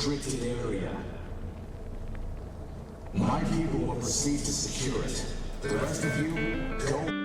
restricted area. My people will proceed to secure it. The rest of you, go.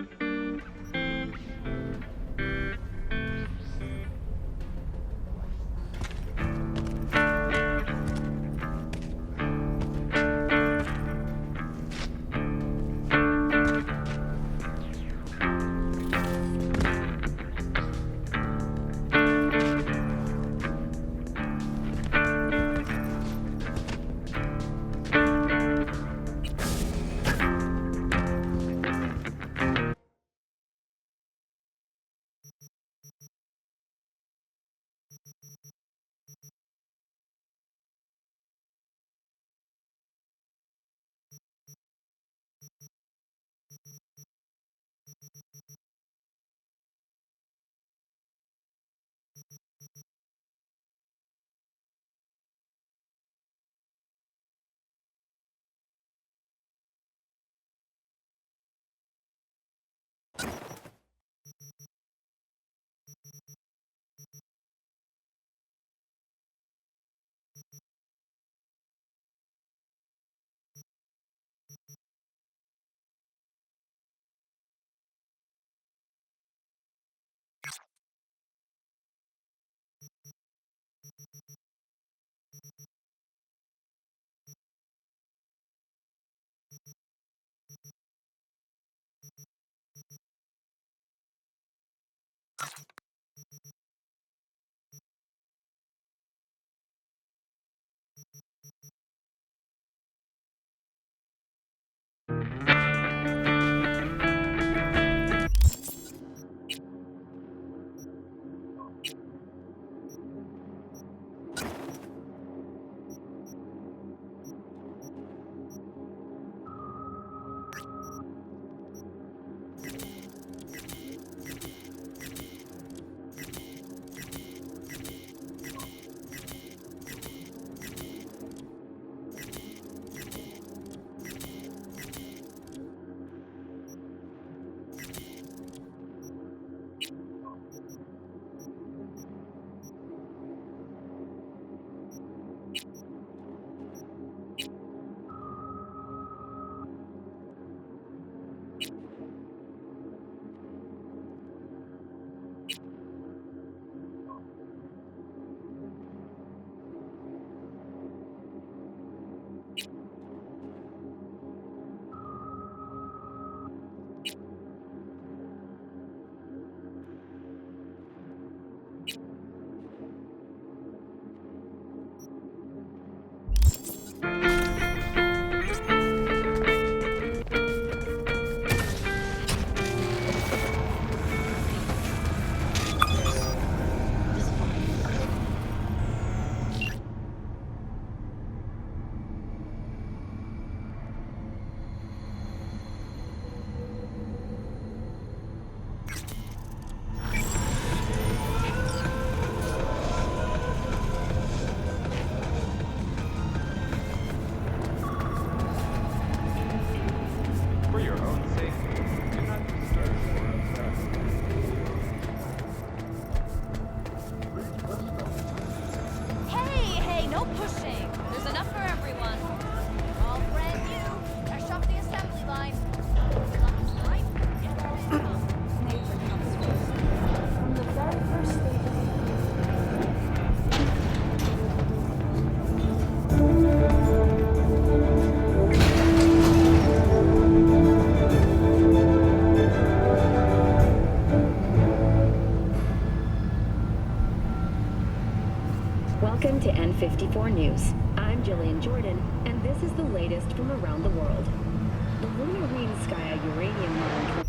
Welcome to N54 News. I'm Jillian Jordan, and this is the latest from around the world. The lunar Skya uranium mine.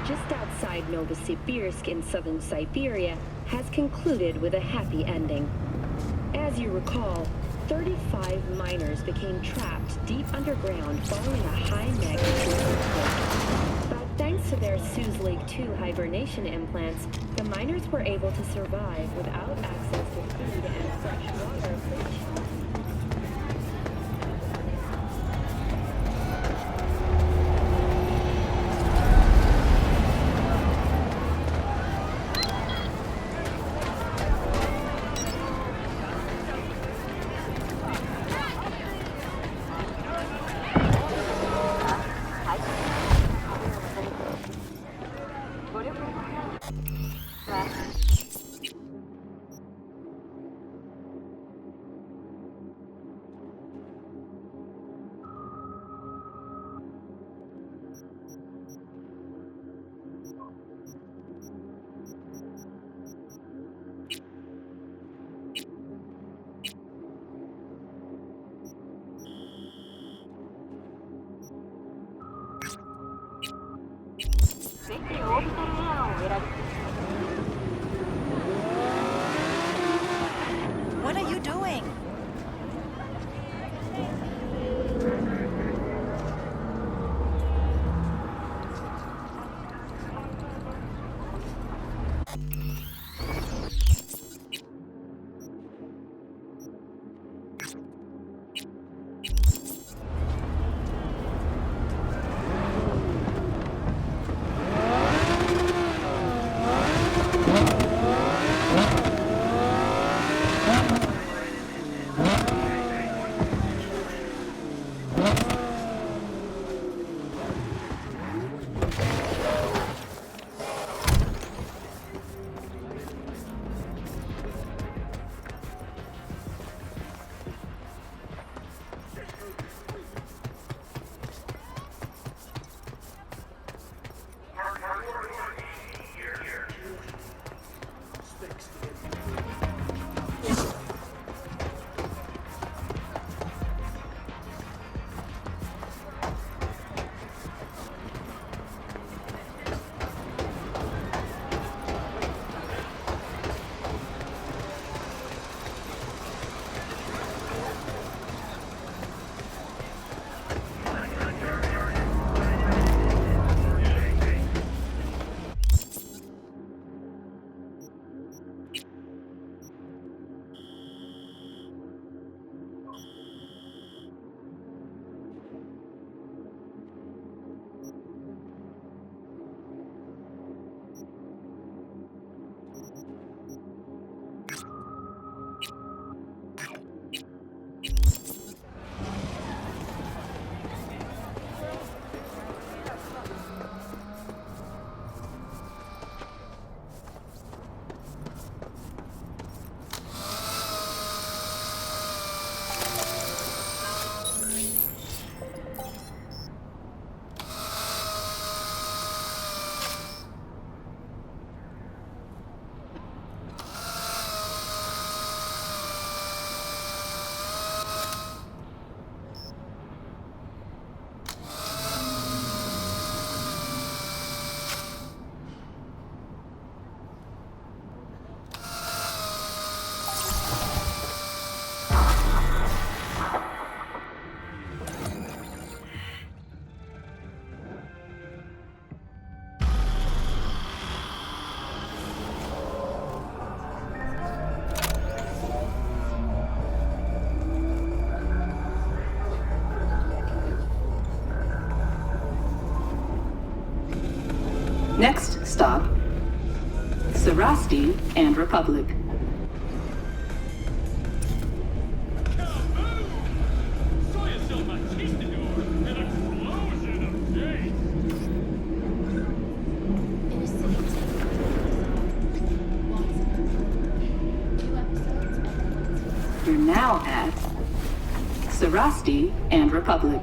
just outside Novosibirsk in southern Siberia, has concluded with a happy ending. As you recall, 35 miners became trapped deep underground following a high-magnitude earthquake. But thanks to their Suez Lake 2 hibernation implants, the miners were able to survive without access to food and fresh water. What are you doing? Next stop, Sarasti and Republic. You're now at Sarasti and Republic.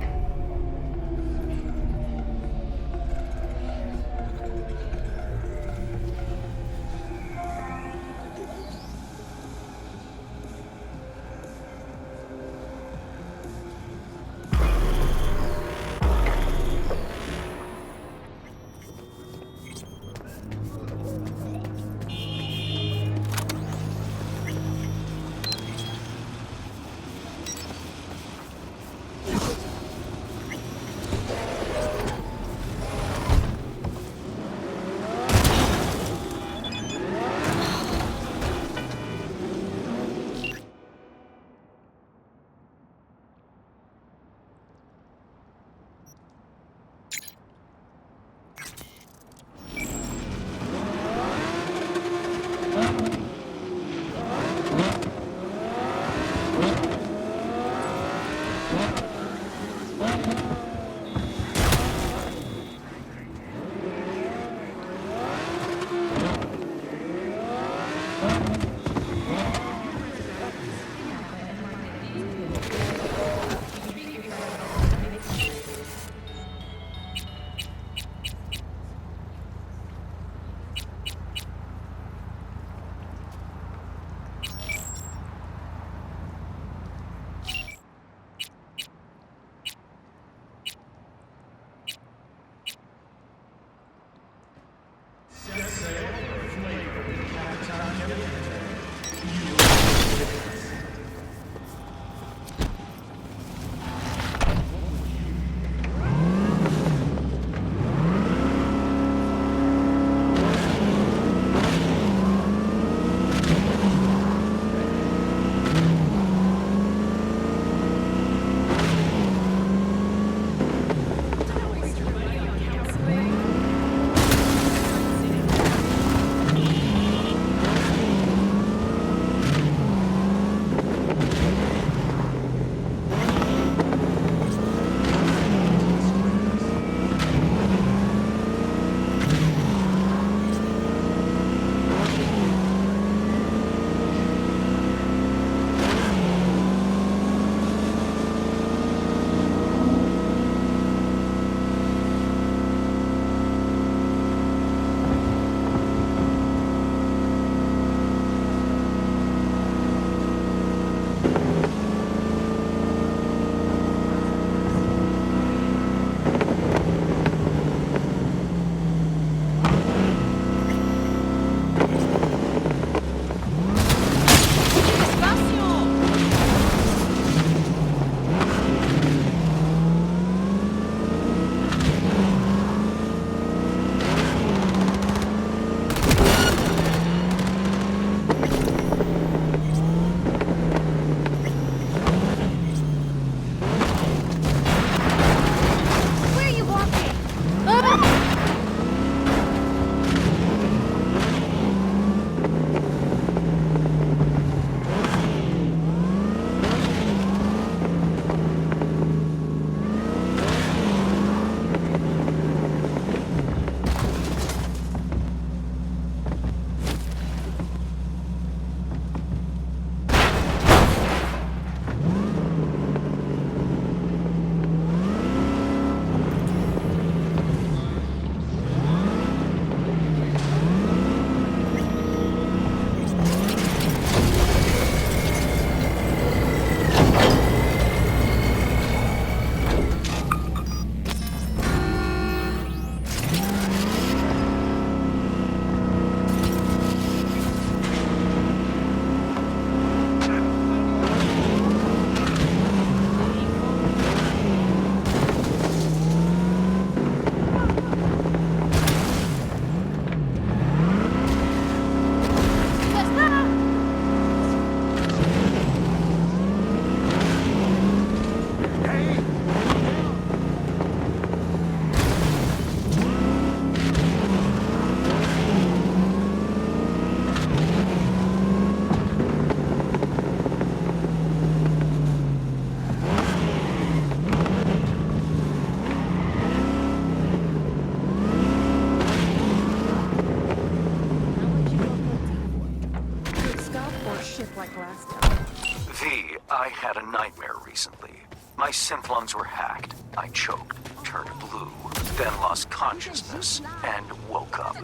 like last time. V, I had a nightmare recently. My synth lungs were hacked. I choked, turned blue, then lost consciousness, and woke up.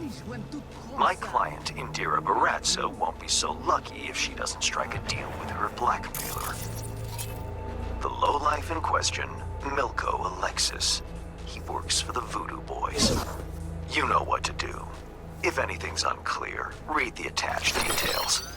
My client, Indira Baratza, won't be so lucky if she doesn't strike a deal with her blackmailer. The lowlife in question, Milko Alexis. He works for the Voodoo Boys. You know what to do. If anything's unclear, read the attached details.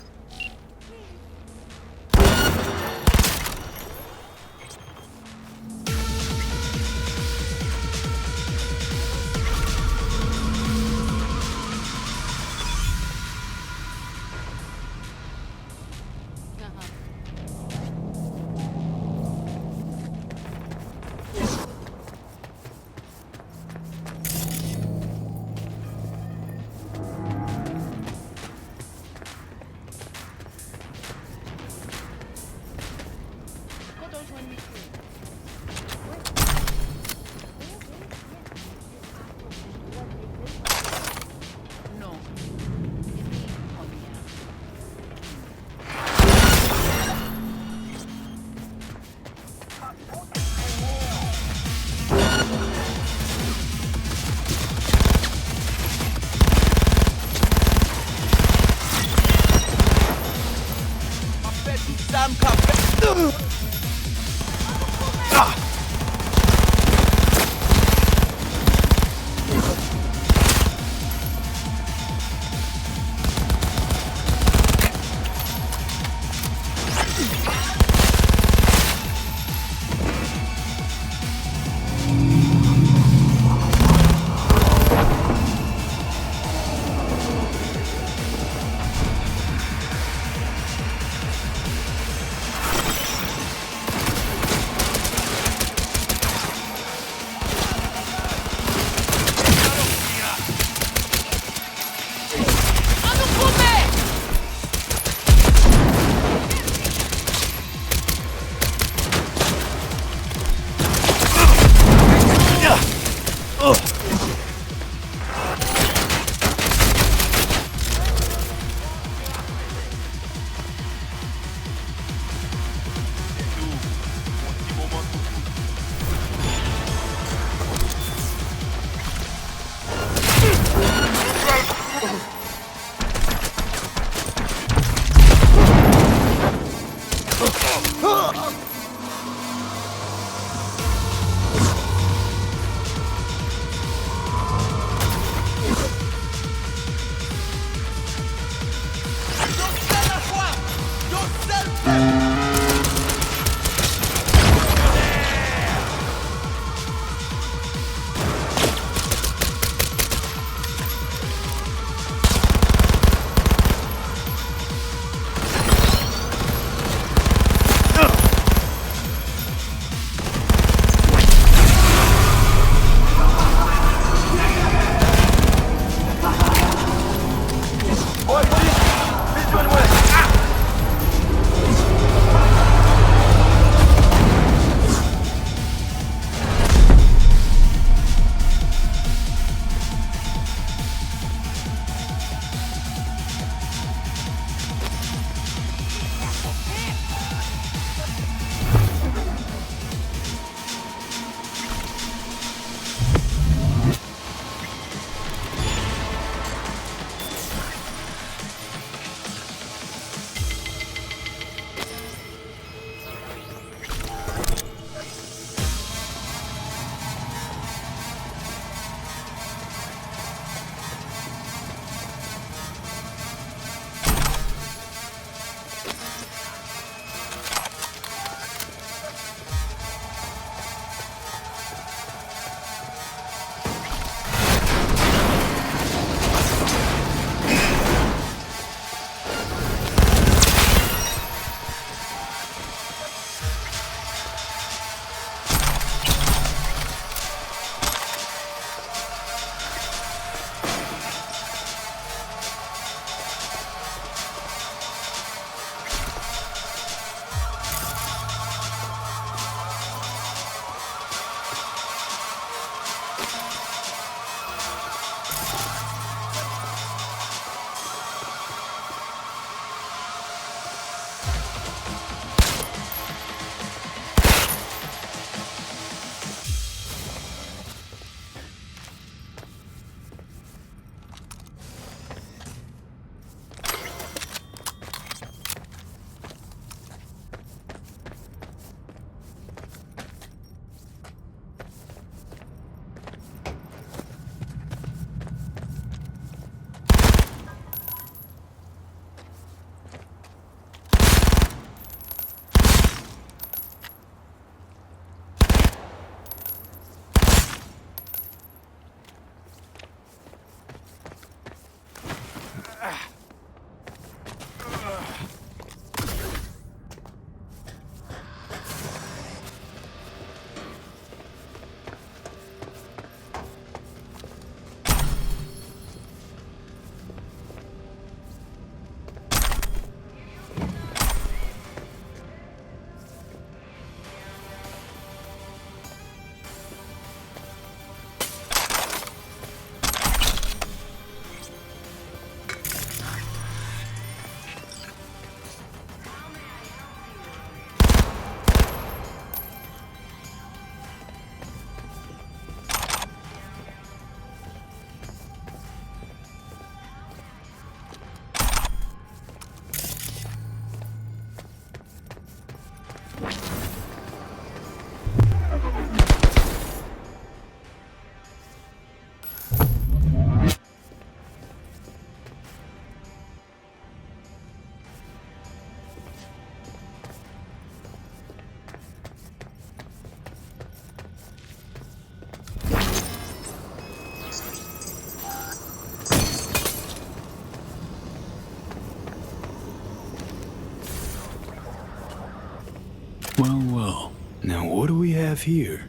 Well, well. Now what do we have here?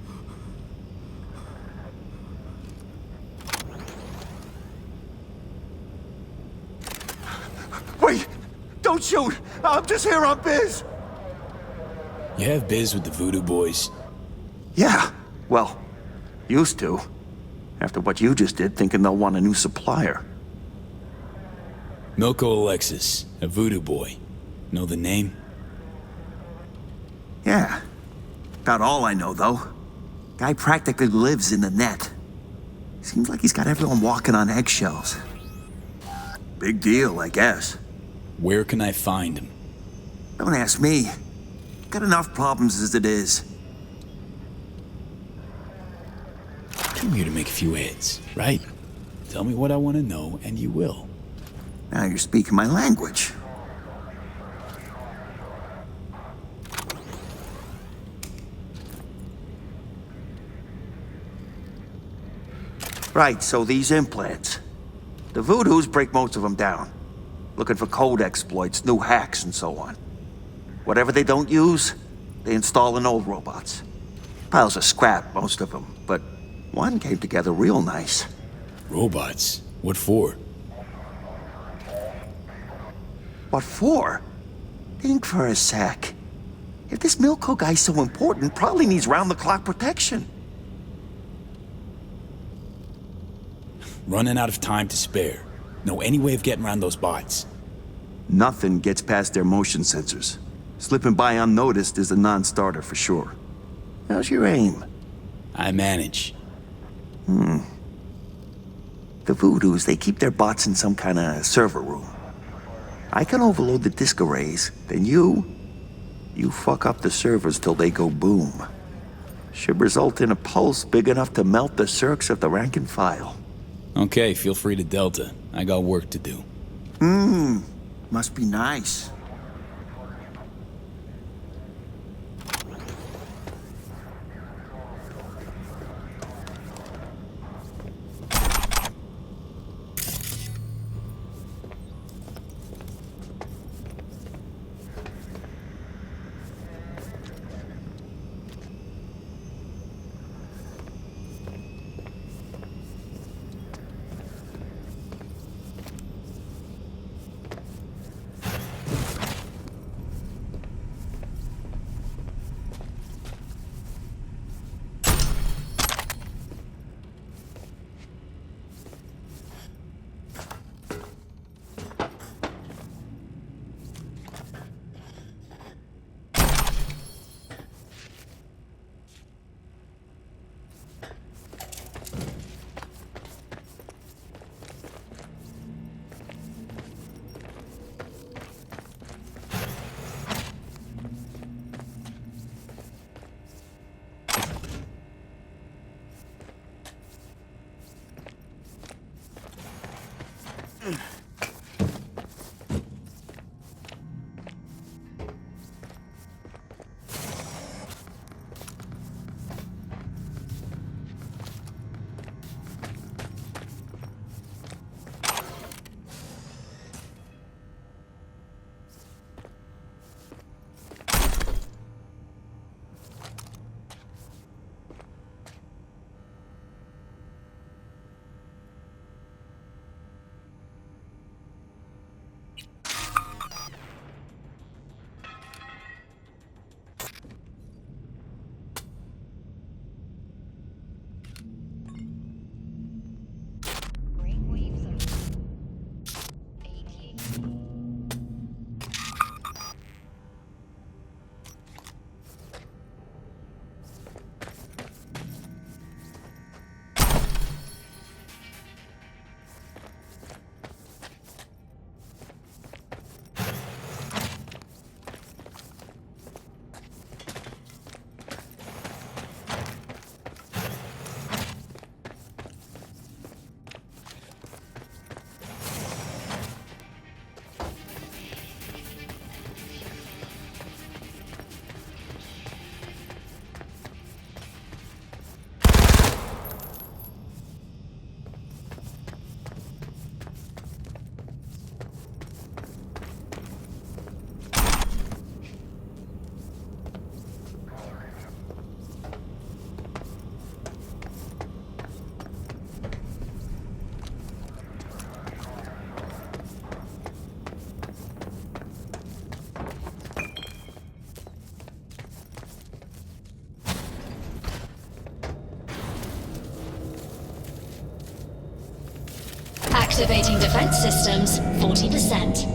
Wait! Don't shoot! I'm just here on biz! You have biz with the Voodoo Boys? Yeah, well, used to. After what you just did, thinking they'll want a new supplier. Milko Alexis, a Voodoo Boy. Know the name? Yeah. About all I know, though. Guy practically lives in the net. Seems like he's got everyone walking on eggshells. Big deal, I guess. Where can I find him? Don't ask me. Got enough problems as it is. I'm here to make a few heads, right? Tell me what I want to know, and you will. Now you're speaking my language. Right, so these implants. The Voodoos break most of them down. Looking for code exploits, new hacks, and so on. Whatever they don't use, they install in old robots. Piles of scrap, most of them, but one came together real nice. Robots? What for? What for? Think for a sec. If this Milko guy's so important, probably needs round-the-clock protection. Running out of time to spare. Know any way of getting around those bots? Nothing gets past their motion sensors. Slipping by unnoticed is a non-starter for sure. How's your aim? I manage. The Voodoos, they keep their bots in some kind of server room. I can overload the disk arrays, then you fuck up the servers till they go boom. Should result in a pulse big enough to melt the circs of the rank and file. Okay, feel free to Delta. I got work to do. Must be nice. Activating defense systems, 40%.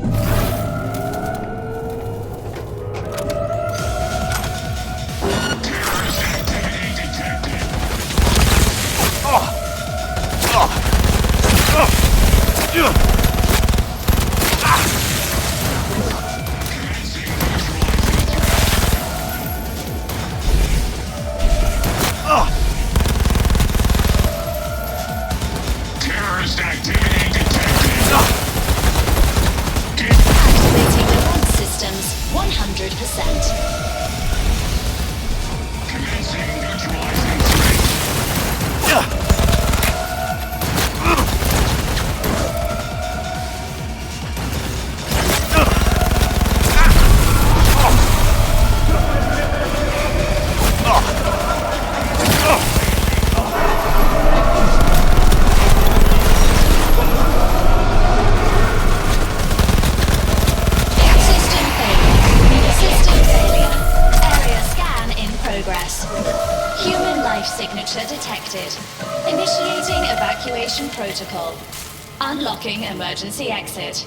Activating defense systems, 100%. System failure. Area scan in progress. Human life signature detected. Initiating evacuation protocol. Unlocking emergency exit.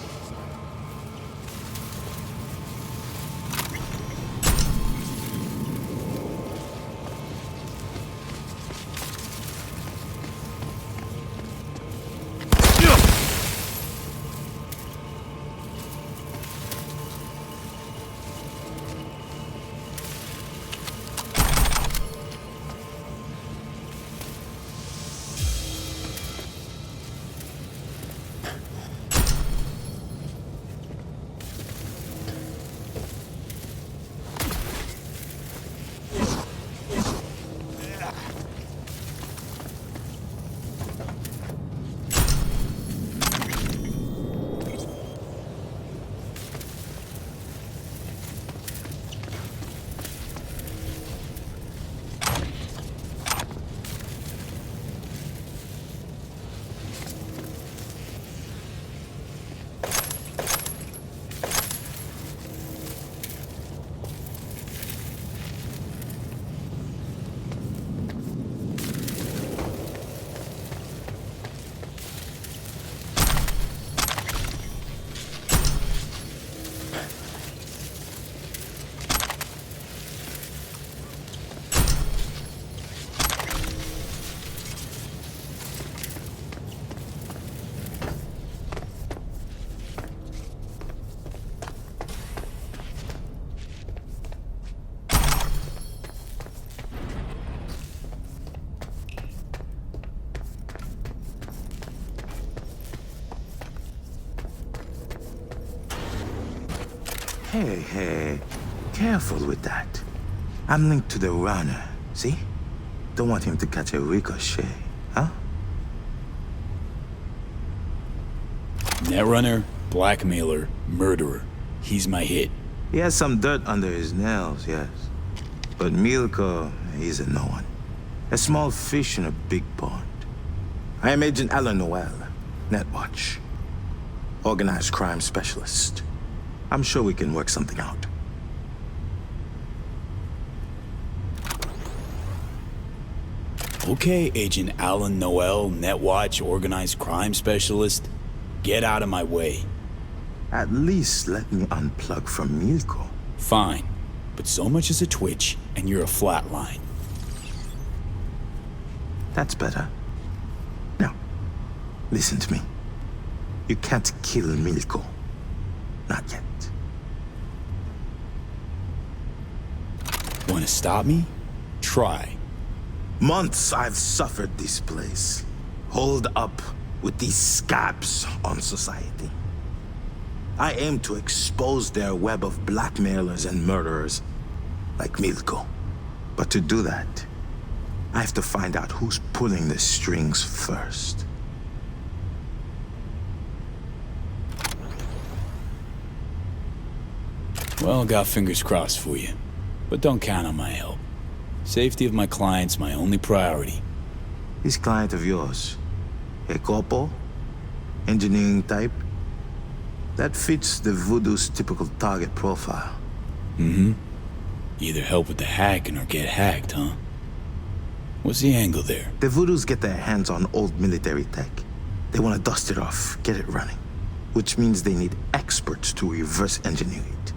Hey, careful with that. I'm linked to the runner, see? Don't want him to catch a ricochet, huh? Netrunner, blackmailer, murderer. He's my hit. He has some dirt under his nails, yes. But Milko, he's a no one. A small fish in a big pond. I am Agent Alan Noel, Netwatch. Organized crime specialist. I'm sure we can work something out. Okay, Agent Alan Noel, Netwatch, organized crime specialist. Get out of my way. At least let me unplug from Milko. Fine, but so much as a twitch, and you're a flatline. That's better. Now, listen to me. You can't kill Milko. Not yet. Want to stop me? Try. Months I've suffered this place. Holed up with these scabs on society. I aim to expose their web of blackmailers and murderers like Milko. But to do that, I have to find out who's pulling the strings first. Well, got fingers crossed for you. But don't count on my help. Safety of my client's my only priority. This client of yours, a corpo, engineering type, that fits the Voodoo's typical target profile. Mm-hmm. Either help with the hacking or get hacked, huh? What's the angle there? The Voodoos get their hands on old military tech. They want to dust it off, get it running. Which means they need experts to reverse engineer it.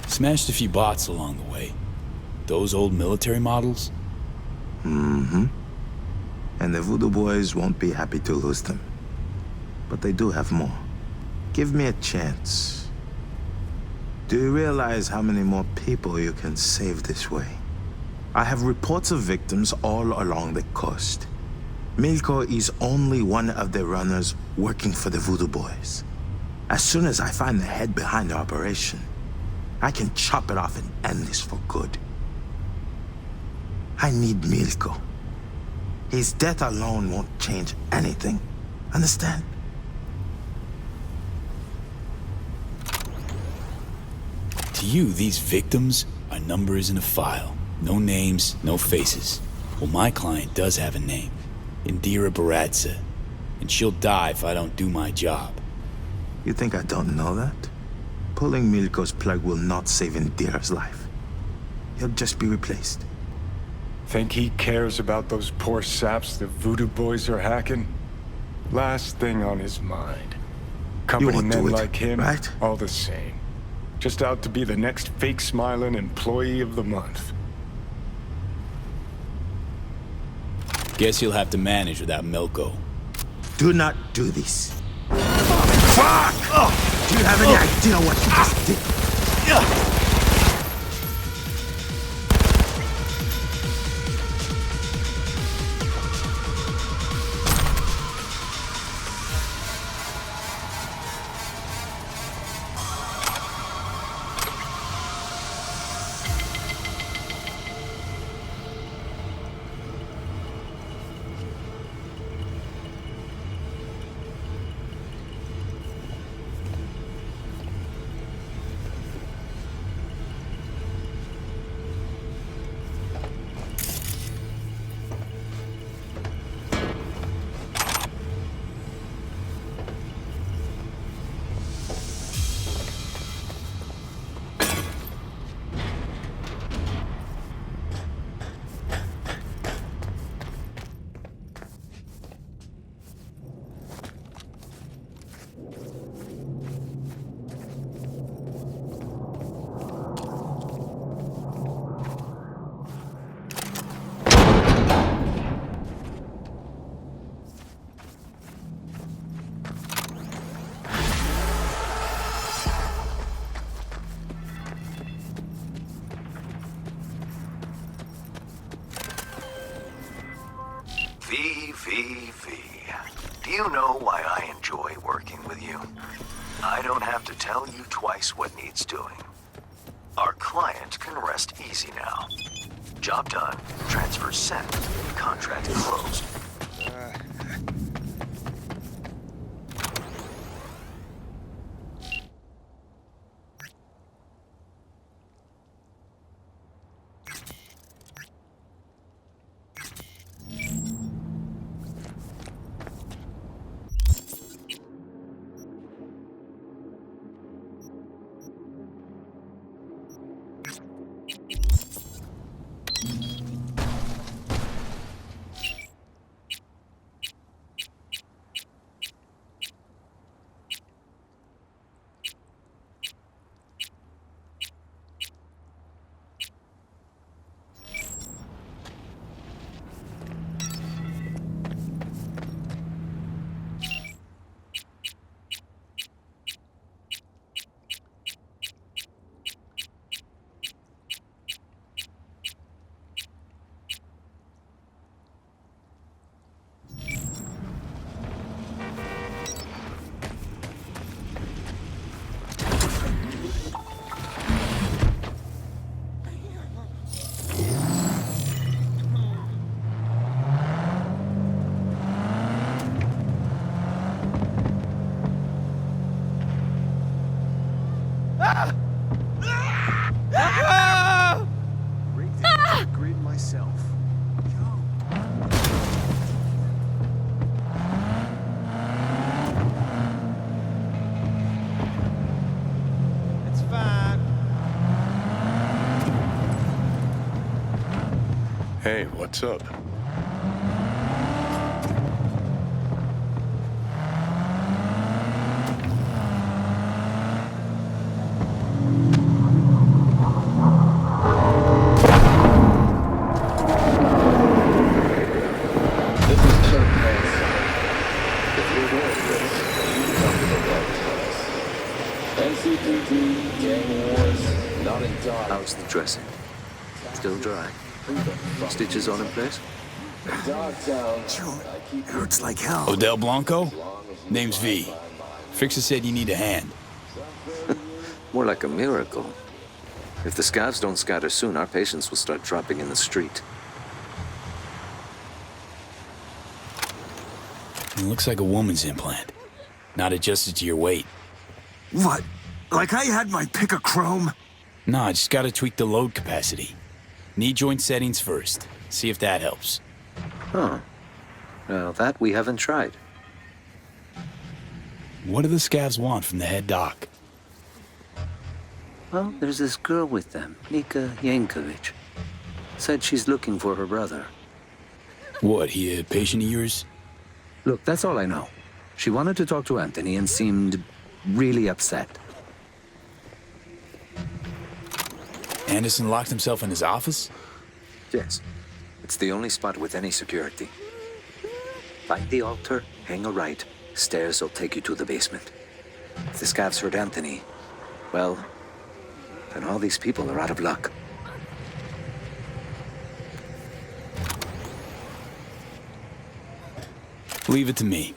Smashed a few bots along the way. Those old military models? Mm-hmm. And the Voodoo Boys won't be happy to lose them. But they do have more. Give me a chance. Do you realize how many more people you can save this way? I have reports of victims all along the coast. Milko is only one of the runners working for the Voodoo Boys. As soon as I find the head behind the operation, I can chop it off and end this for good. I need Milko. His death alone won't change anything. Understand? To you, these victims are numbers in a file. No names, no faces. Well, my client does have a name. Indira Baradza. And she'll die if I don't do my job. You think I don't know that? Pulling Milko's plug will not save Indira's life. He'll just be replaced. Think he cares about those poor saps the Voodoo Boys are hacking? Last thing on his mind. Company won't do men it, like him, right? all the same. Just out to be the next fake-smiling employee of the month. Guess you'll have to manage without Milko. Do not do this. Fuck! Do you have any idea what you just did? Do you know why I enjoy working with you? I don't have to tell you twice what needs doing. Our client can rest easy now. Job done, transfer sent, contract closed. Hey, what's up? How's the dressing? Still dry? Stitches on in place? Hurts like hell. Odell Blanco? Name's V. Fixer said you need a hand. More like a miracle. If the scavs don't scatter soon, our patients will start dropping in the street. It looks like a woman's implant. Not adjusted to your weight. What? Like I had my pick of chrome? Nah, just gotta tweak the load capacity. Knee joint settings first. See if that helps. Huh. Well, that we haven't tried. What do the scavs want from the head doc? Well, there's this girl with them, Nika Yankovic. Said she's looking for her brother. What, he a patient of yours? Look, that's all I know. She wanted to talk to Anthony and seemed really upset. Anderson locked himself in his office? Yes. It's the only spot with any security. Find the altar, hang a right. Stairs will take you to the basement. If the scavs heard Anthony, well, then all these people are out of luck. Leave it to me.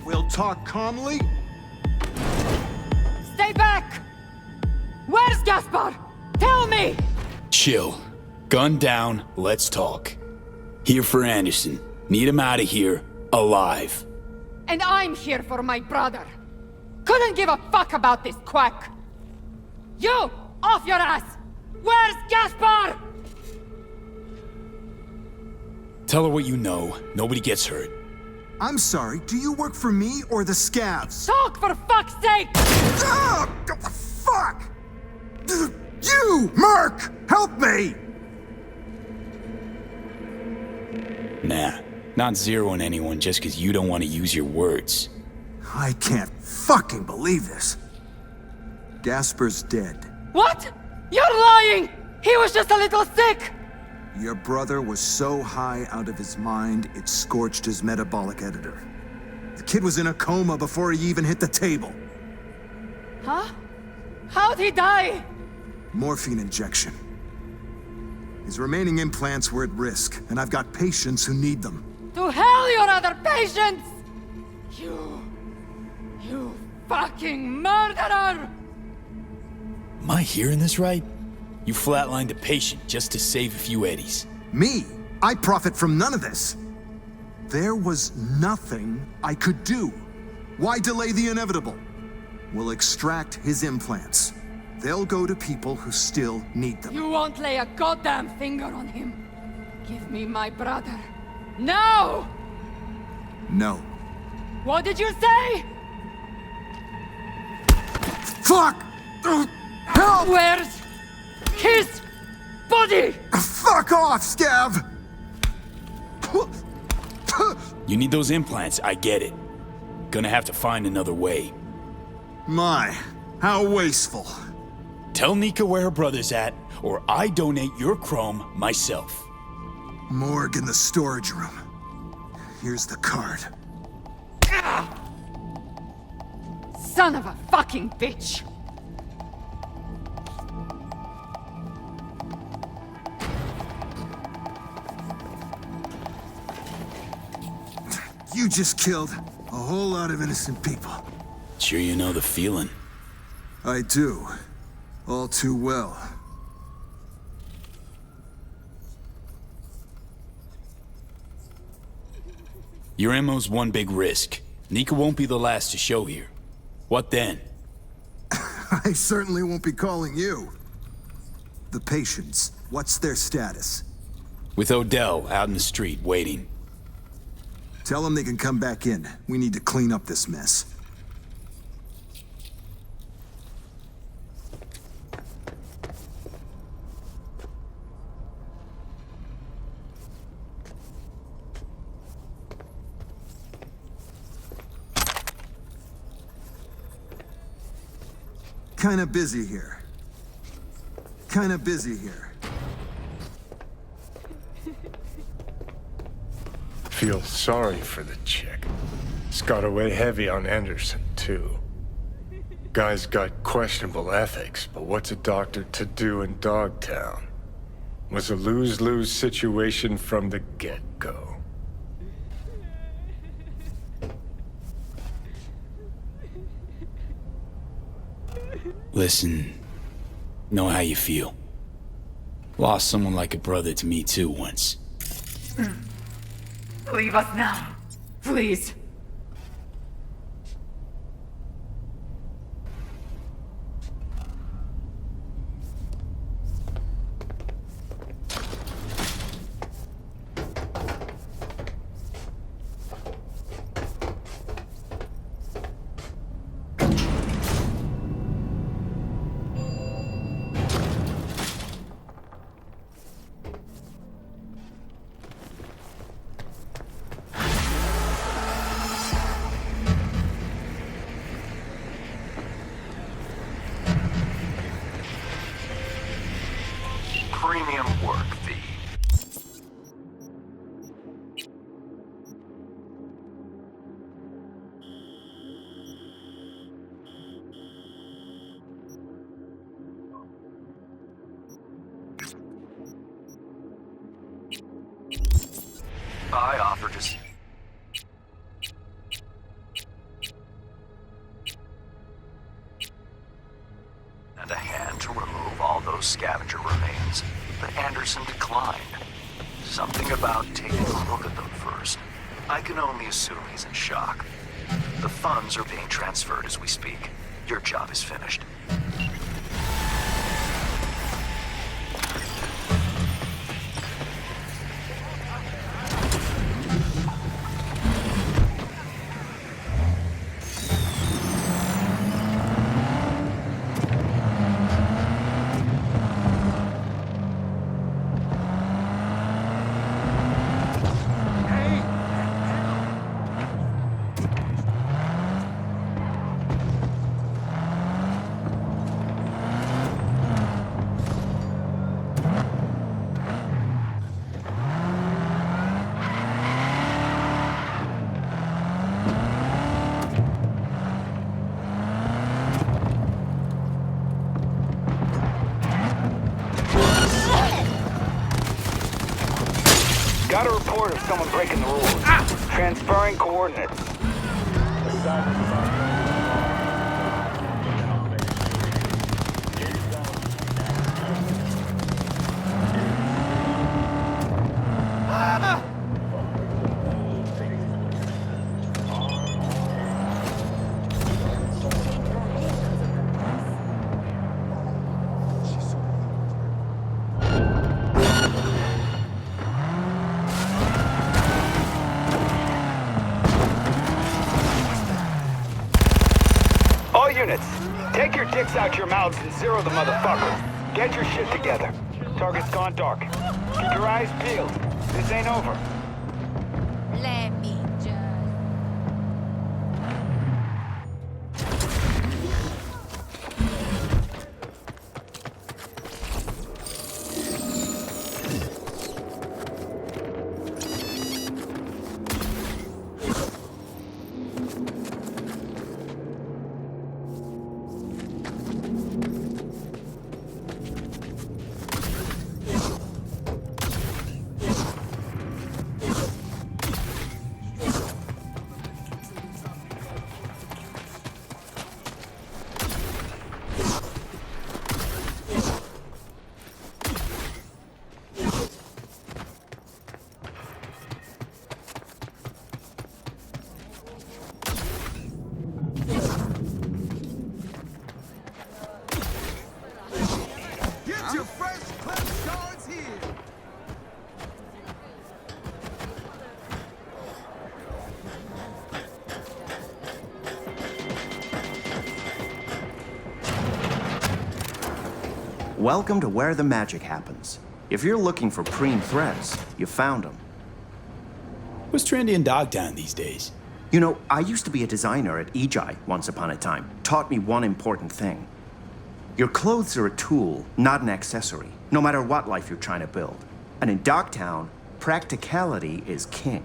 We'll talk calmly? Stay back! Where's Gaspar? Tell me! Chill. Gun down, let's talk. Here for Anderson. Need him out of here, alive. And I'm here for my brother. Couldn't give a fuck about this quack. You! Off your ass! Where's Gaspar? Tell her what you know. Nobody gets hurt. I'm sorry, do you work for me or the scabs? Talk for fuck's sake! Ah! Fuck! You! Merc! Help me! Nah, not zeroing anyone just because you don't want to use your words. I can't fucking believe this. Gaspar's dead. What? You're lying! He was just a little sick! Your brother was so high out of his mind, it scorched his metabolic editor. The kid was in a coma before he even hit the table. Huh? How'd he die? Morphine injection. His remaining implants were at risk, and I've got patients who need them. To hell, your other patients! You fucking murderer! Am I hearing this right? You flatlined a patient just to save a few eddies. Me? I profit from none of this. There was nothing I could do. Why delay the inevitable? We'll extract his implants. They'll go to people who still need them. You won't lay a goddamn finger on him. Give me my brother. Now! No. What did you say? Fuck! Help! Where's his body? Fuck off, Scab! You need those implants, I get it. Gonna have to find another way. My, how wasteful. Tell Nika where her brother's at, or I donate your chrome myself. Morgue in the storage room. Here's the card. Son of a fucking bitch! You just killed a whole lot of innocent people. Sure you know the feeling. I do. All too well. Your ammo's one big risk. Nika won't be the last to show here. What then? I certainly won't be calling you. The patients, what's their status? With Odell out in the street, waiting. Tell them they can come back in. We need to clean up this mess. Kinda busy here. Feel sorry for the chick. It's got to weigh heavy on Anderson, too. Guy's got questionable ethics, but what's a doctor to do in Dogtown? Was a lose-lose situation from the get-go. Listen, know how you feel. Lost someone like a brother to me too once. Leave us now, please. Premium work, V. I offer to... scavenger remains, but Anderson declined. Something about taking a look at them first. I can only assume he's in shock. The funds are being transferred as we speak. Your job is finished. Got a report of someone breaking the rules. Transferring coordinates. All units, take your dicks out your mouths and zero the motherfucker. Get your shit together. Target's gone dark. Keep your eyes peeled. This ain't over. Let me just... Welcome to where the magic happens. If you're looking for preem threads, you found them. What's trendy in Dogtown these days? You know, I used to be a designer at EJI once upon a time. Taught me one important thing. Your clothes are a tool, not an accessory, no matter what life you're trying to build. And in Dogtown, practicality is king.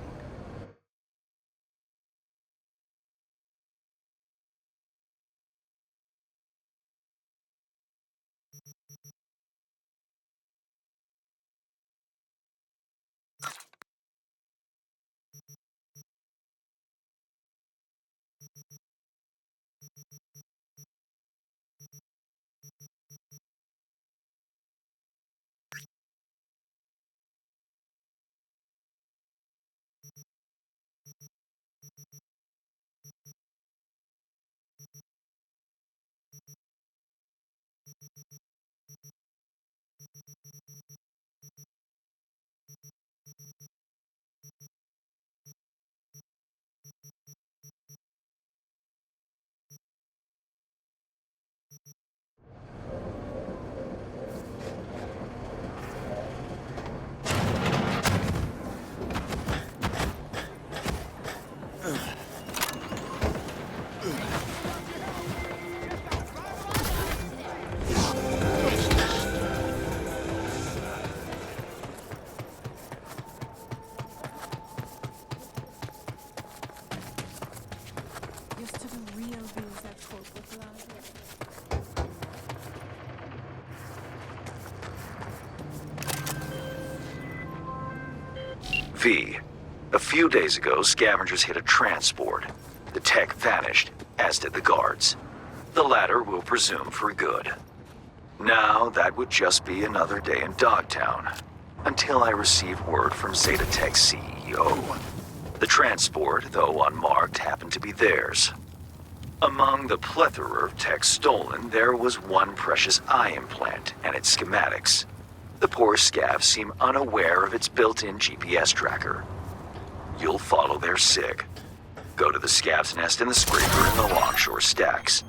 V. A few days ago, scavengers hit a transport. The tech vanished, as did the guards. The latter we'll presume for good. Now, that would just be another day in Dogtown. Until I receive word from Zeta Tech's CEO. The transport, though unmarked, happened to be theirs. Among the plethora of tech stolen, there was one precious eye implant and its schematics. The poor scavs seem unaware of its built-in GPS tracker. You'll follow their SIG. Go to the scav's nest in the scraper in the Longshore stacks.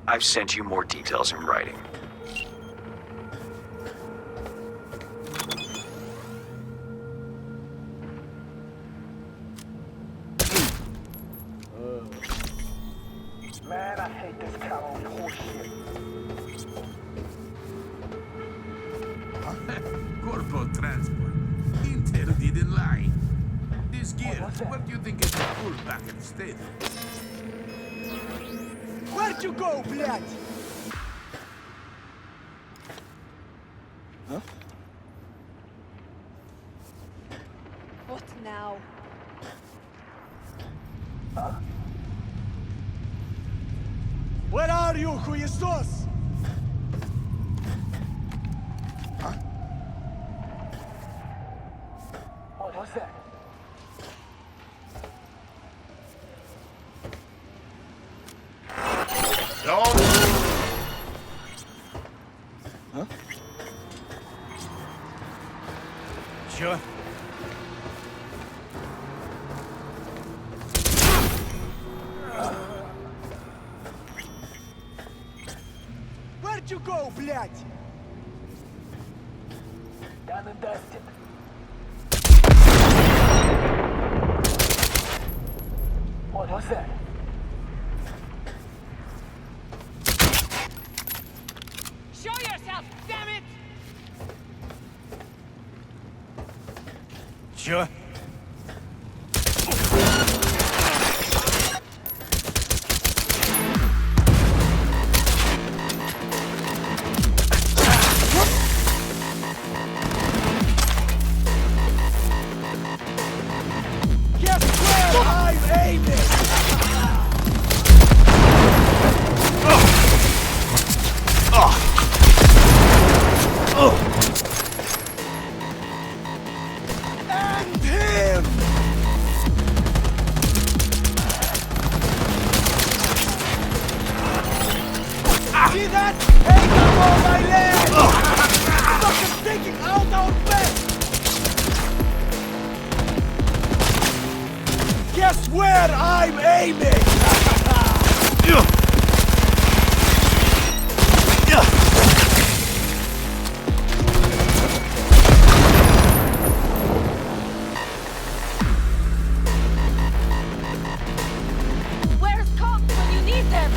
I've sent you more details in writing. Man, I hate this cavalry horseshit. Corpo transport. Intel didn't lie. This gear, what do you think is the full back in the state? Where'd you go, блядь? Huh? What now? Where are you, хуесос? Huh? What was that? Huh? Sure. Where'd you go, блядь? Done and dusted. What was that? Show yourself, damn it! Sure. Guess where I'm aiming! And him! See that? Hang up on my leg! Fucking taking out our best! Guess where I'm aiming? Where's cops when you need them?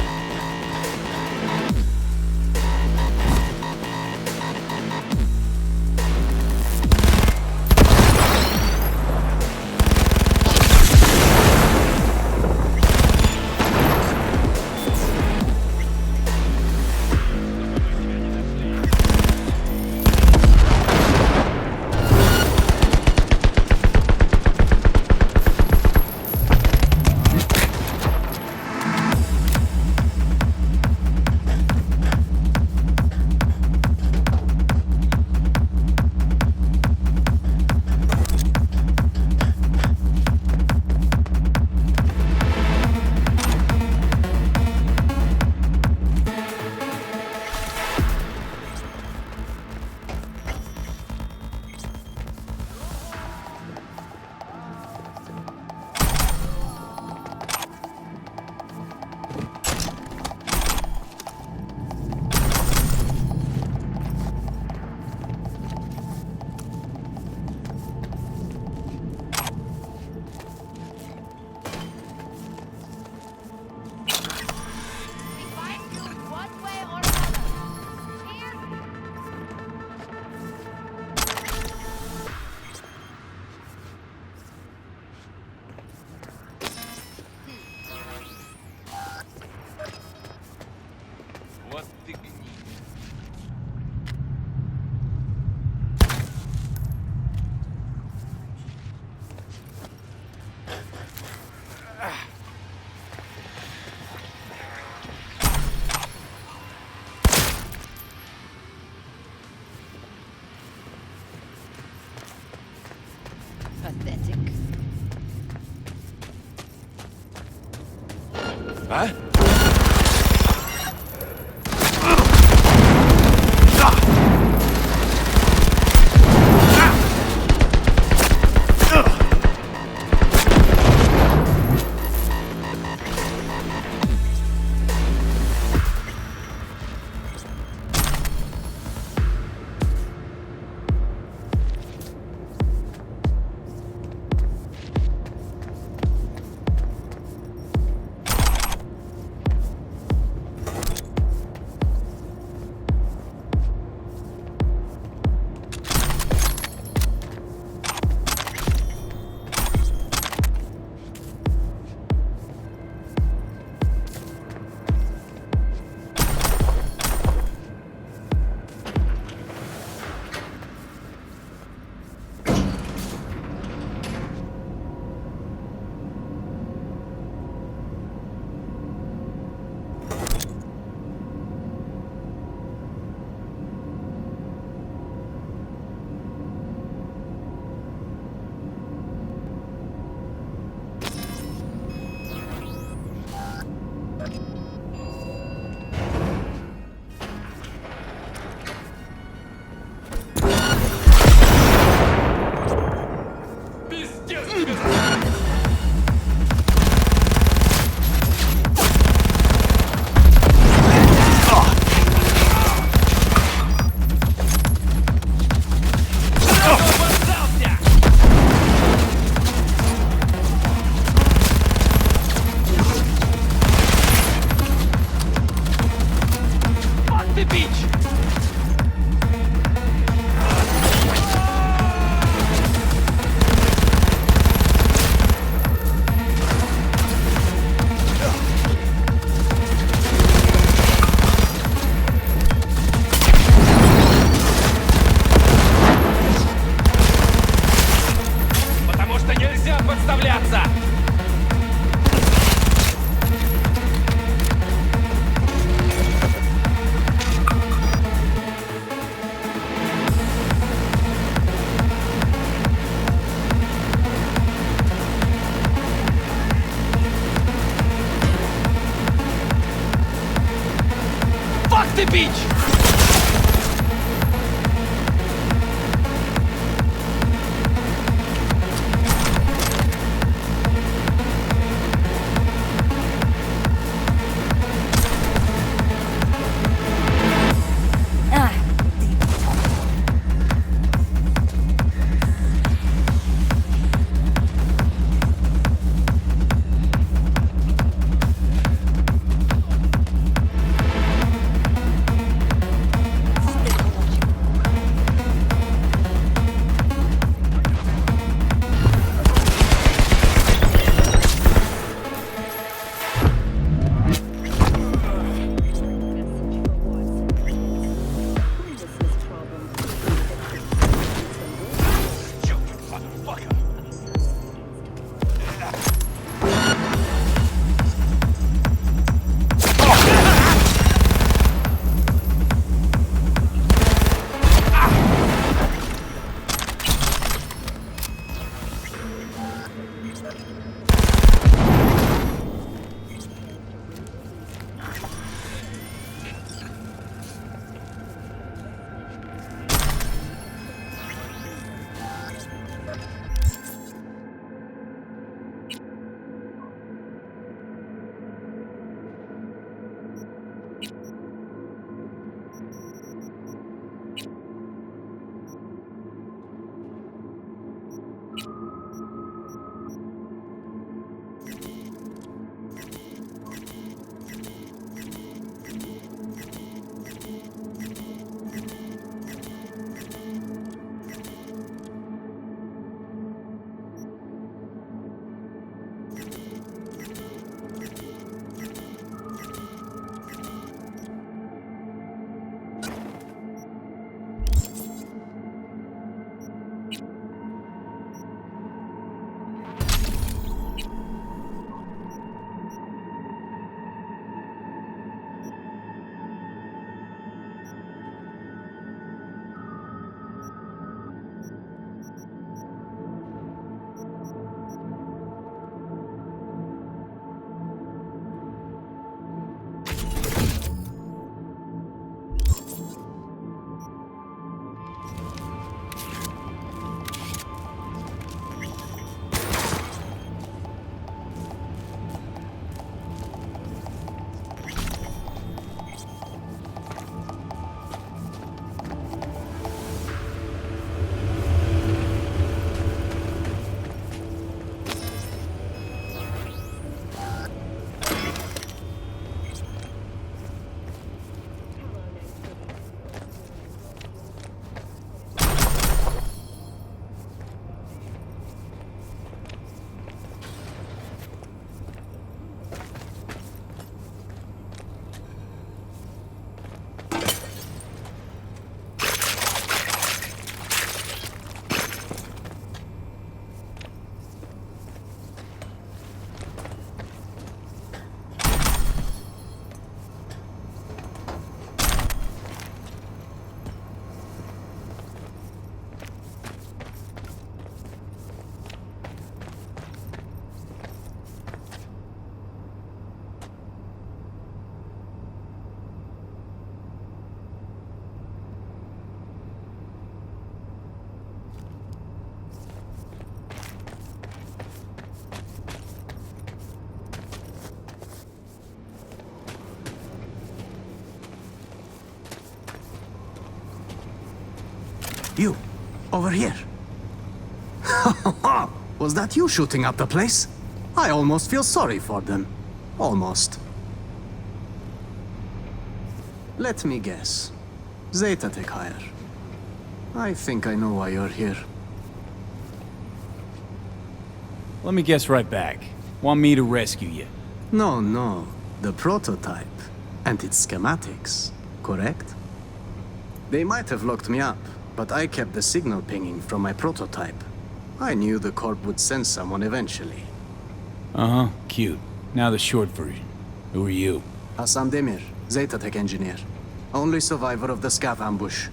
Huh? the beach! You, over here. Was that you shooting up the place? I almost feel sorry for them. Almost. Let me guess. Zeta Tech hire. I think I know why you're here. Let me guess right back. Want me to rescue you? No. The prototype. And its schematics. Correct? They might have locked me up, but I kept the signal pinging from my prototype. I knew the Corp would send someone eventually. Uh-huh, cute. Now the short version. Who are you? Hassan Demir, Zeta Tech engineer. Only survivor of the scav ambush.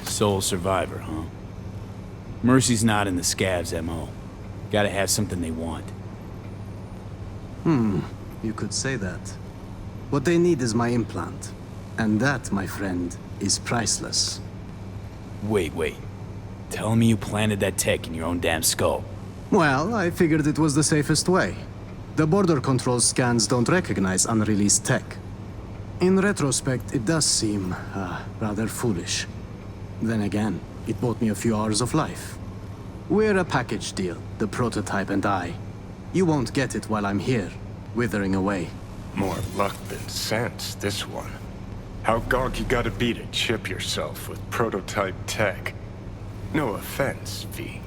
Sole survivor, huh? Mercy's not in the scavs, MO. Gotta have something they want. You could say that. What they need is my implant. And that, my friend, is priceless. Wait. Tell me you planted that tech in your own damn skull. Well, I figured it was the safest way. The border control scans don't recognize unreleased tech. In retrospect, it does seem, rather foolish. Then again, it bought me a few hours of life. We're a package deal, the prototype and I. You won't get it while I'm here, withering away. More luck than sense, this one. How gonk you gotta be to chip yourself with prototype tech? No offense, V.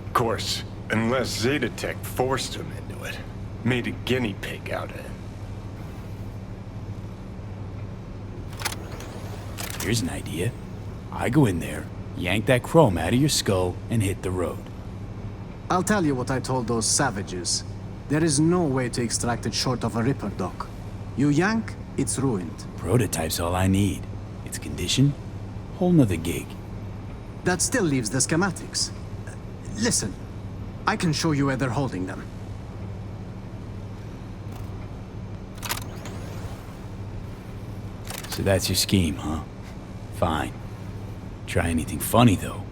Of course, unless Zeta Tech forced him into it. Made a guinea pig out of it. Here's an idea. I go in there, yank that chrome out of your skull, and hit the road. I'll tell you what I told those savages. There is no way to extract it short of a Ripper, Doc. You yank, it's ruined. Prototype's all I need. Its condition? Whole nother gig. That still leaves the schematics. Listen, I can show you where they're holding them. So that's your scheme, huh? Fine. Try anything funny, though.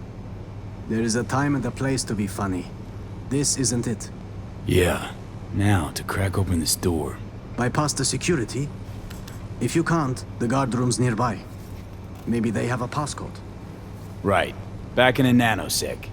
There is a time and a place to be funny. This isn't it. Yeah. Now, to crack open this door. Bypass the security? If you can't, the guard room's nearby. Maybe they have a passcode. Right. Back in a nanosec.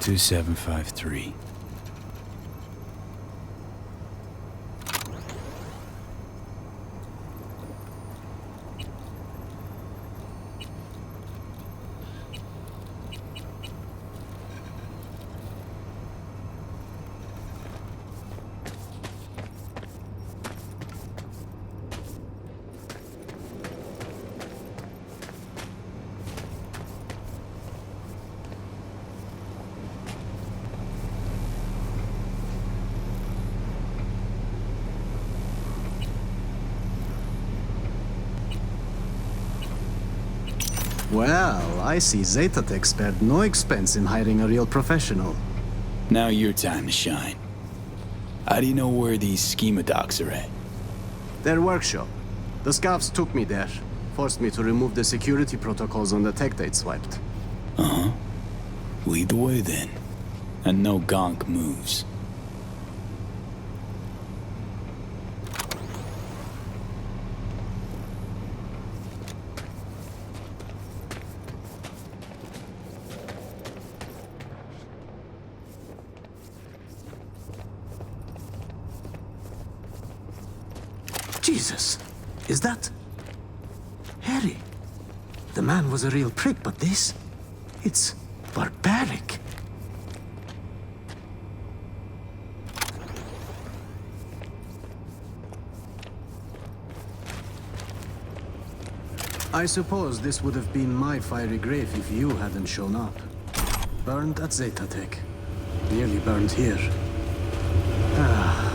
Two 753. Well, I see Zeta Tech spared no expense in hiring a real professional. Now your time to shine. How do you know where these schema docs are at? Their workshop. The scavs took me there. Forced me to remove the security protocols on the tech they'd swiped. Uh-huh. Lead the way then. And no gonk moves. Jesus! Is that... Harry? The man was a real prick, but this... It's barbaric. I suppose this would have been my fiery grave if you hadn't shown up. Burned at Zetatech. Nearly burned here. Ah.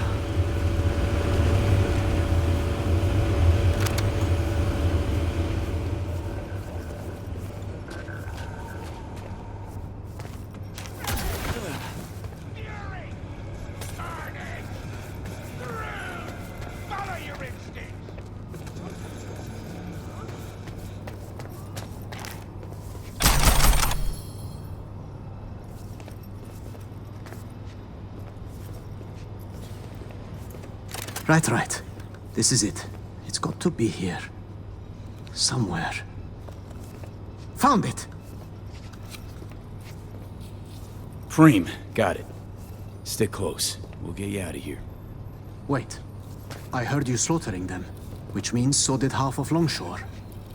Right. This is it. It's got to be here. Somewhere. Found it! Preem, got it. Stick close. We'll get you out of here. Wait. I heard you slaughtering them, which means so did half of Longshore.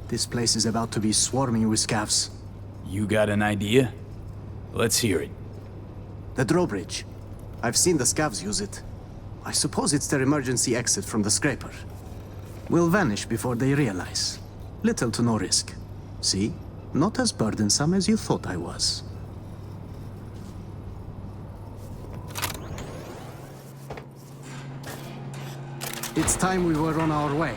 This place is about to be swarming with scavs. You got an idea? Let's hear it. The drawbridge. I've seen the scavs use it. I suppose it's their emergency exit from the scraper. We'll vanish before they realize. Little to no risk. See? Not as burdensome as you thought I was. It's time we were on our way.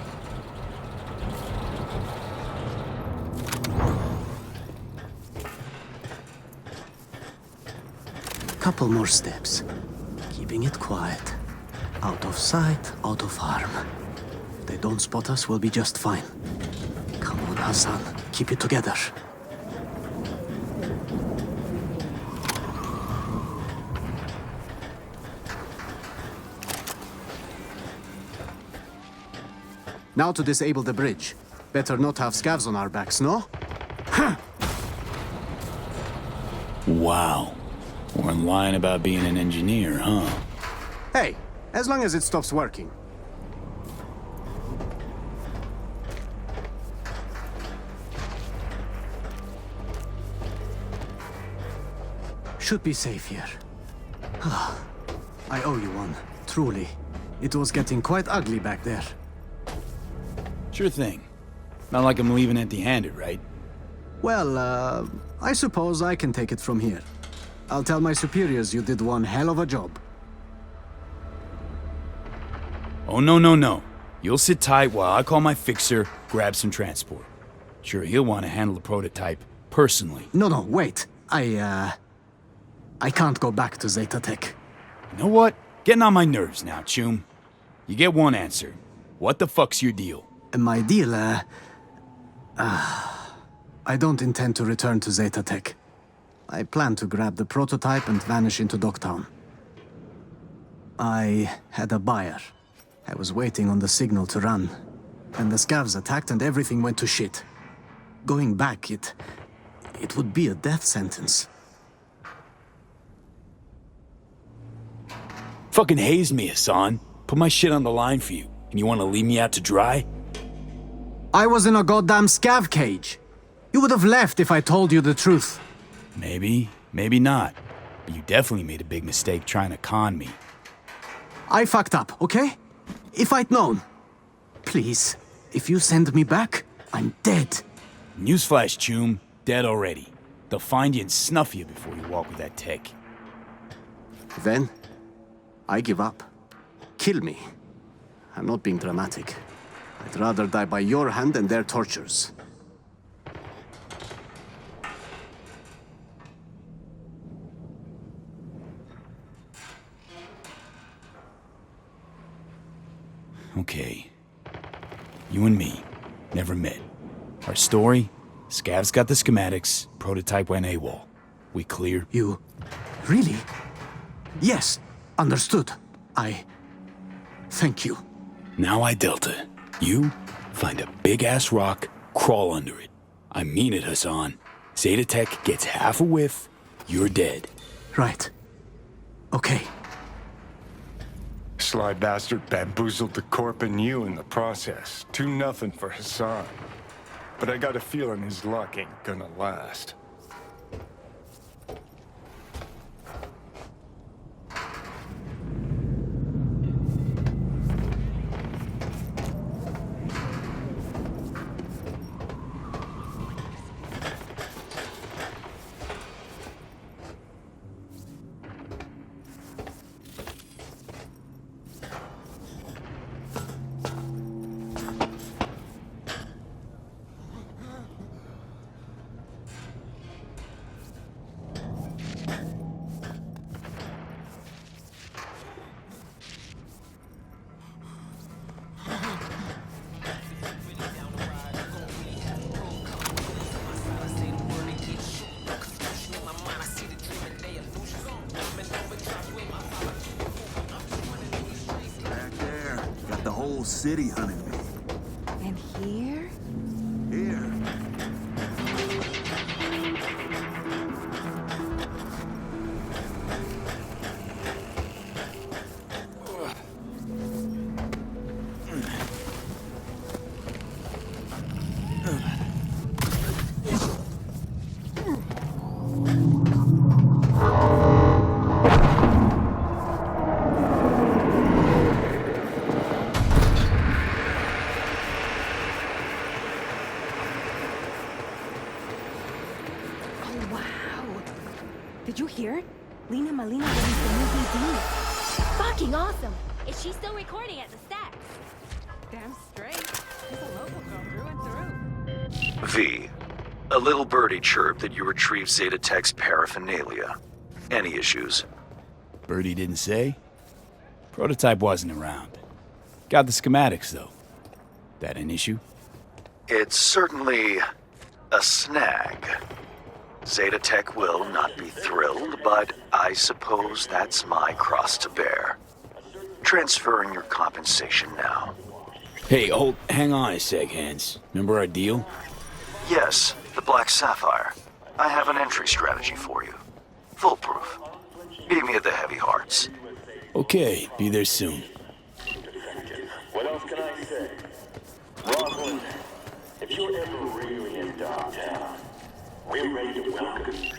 Couple more steps. Keeping it quiet. Out of sight, out of harm. If they don't spot us, we'll be just fine. Come on, Hassan. Keep it together. Now to disable the bridge. Better not have scavs on our backs, no? Wow. Weren't lying about being an engineer, huh? Hey, as long as it stops working. Should be safe here. I owe you one, truly. It was getting quite ugly back there. Sure thing. Not like I'm leaving empty-handed, right? Well, I suppose I can take it from here. I'll tell my superiors you did one hell of a job. Oh, no. You'll sit tight while I call my fixer, grab some transport. Sure, he'll want to handle the prototype personally. No, wait. I can't go back to Zetatech. You know what? Getting on my nerves now, Chum. You get one answer. What the fuck's your deal? My deal, I don't intend to return to Zetatech. I plan to grab the prototype and vanish into Dogtown. I had a buyer. I was waiting on the signal to run. And the scavs attacked and everything went to shit. Going back, it would be a death sentence. Fucking haze me, Hassan. Put my shit on the line for you. And you want to leave me out to dry? I was in a goddamn scav cage. You would have left if I told you the truth. Maybe, maybe not. But you definitely made a big mistake trying to con me. I fucked up, okay? If I'd known. Please, if you send me back, I'm dead. Newsflash, Chum. Dead already. They'll find you and snuff you before you walk with that tech. Then, I give up. Kill me. I'm not being dramatic. I'd rather die by your hand than their tortures. Okay. You and me. Never met. Our story? Scav's got the schematics. Prototype went AWOL. We clear? You... really? Yes. Understood. Thank you. Now I Delta. You find a big-ass rock, crawl under it. I mean it, Hassan. Zetatech gets half a whiff, you're dead. Right. Okay. Sly bastard bamboozled the corp and you in the process. 2-0 for Hassan. But I got a feeling his luck ain't gonna last. whole city hunting me. And here? Here. Did you hear it? Lena Malina released a new DVD. Fucking awesome! Is she still recording at the stacks? Damn straight. She's a local girl through and through. V. A little birdie chirped that you retrieved Zeta Tech's paraphernalia. Any issues? Birdie didn't say? Prototype wasn't around. Got the schematics, though. That an issue? It's certainly a snag. Zeta Tech will not be thrilled, but I suppose that's my cross to bear. Transferring your compensation now. Hey, hang on a sec, Hans. Remember our deal? Yes, the Black Sapphire. I have an entry strategy for you. Foolproof. Meet me at the Heavy Hearts. Okay, be there soon. What else can I say? Roslyn, if you're ever really in Dogtown, we're ready to welcome you.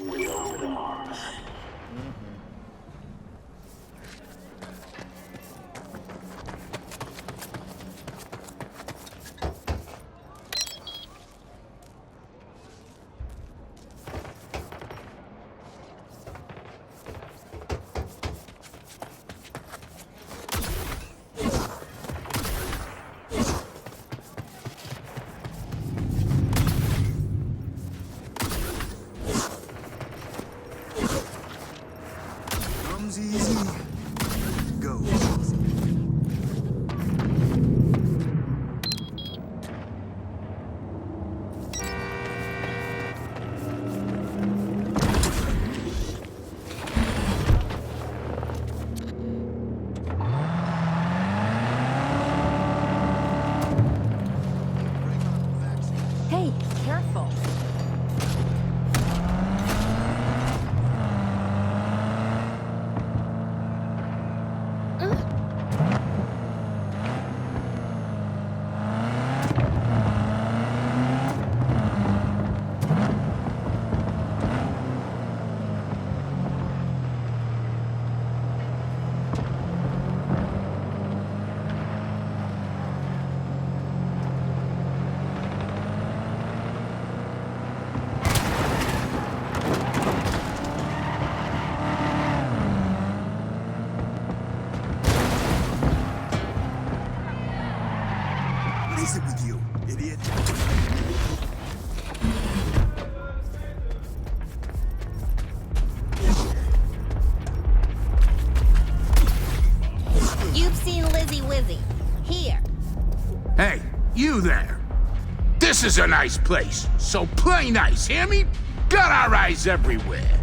With open arms. Comes easy, goes easy. Hey, careful. What is it with you, idiot? You've seen Lizzie Wizzy. Here. Hey, you there. This is a nice place, so play nice, hear me? Got our eyes everywhere.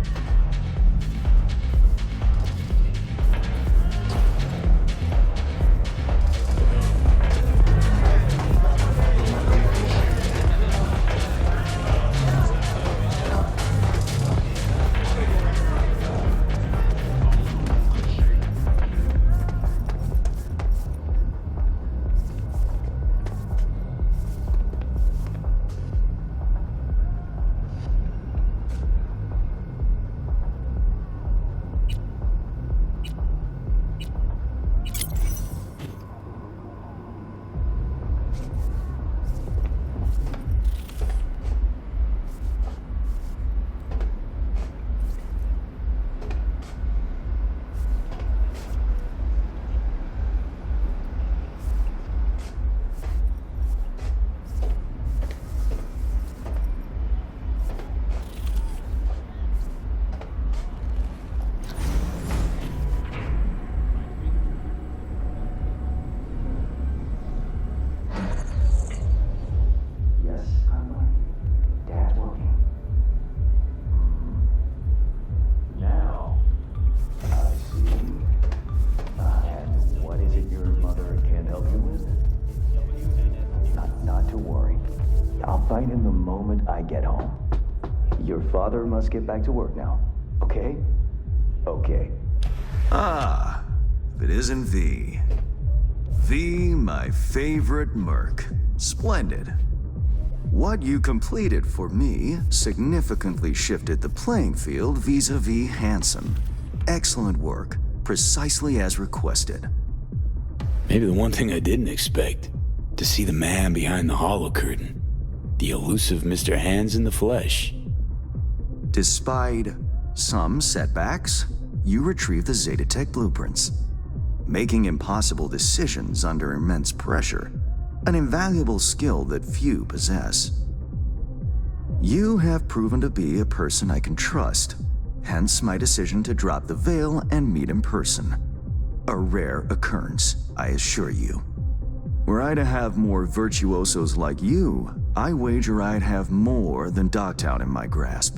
I get home. Your father must get back to work now, okay? Okay. Ah, if it isn't V. V, my favorite merc. Splendid. What you completed for me significantly shifted the playing field vis-a-vis Hansen. Excellent work, precisely as requested. Maybe the one thing I didn't expect, to see the man behind the hollow curtain. The elusive Mr. Hands in the flesh. Despite some setbacks, you retrieved the Zetatech blueprints, making impossible decisions under immense pressure, an invaluable skill that few possess. You have proven to be a person I can trust, hence my decision to drop the veil and meet in person. A rare occurrence, I assure you. Were I to have more virtuosos like you, I wager I'd have more than Dogtown in my grasp.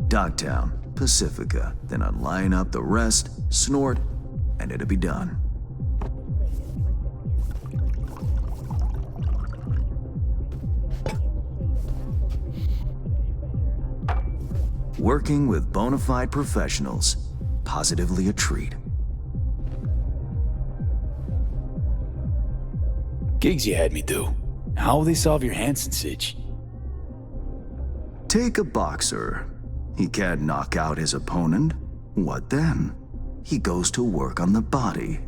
Dogtown, Pacifica, then I'd line up the rest, snort, and it'd be done. Working with bona fide professionals, positively a treat. Gigs you had me do. How will they solve your Hansen sitch? Take a boxer. He can't knock out his opponent. What then? He goes to work on the body.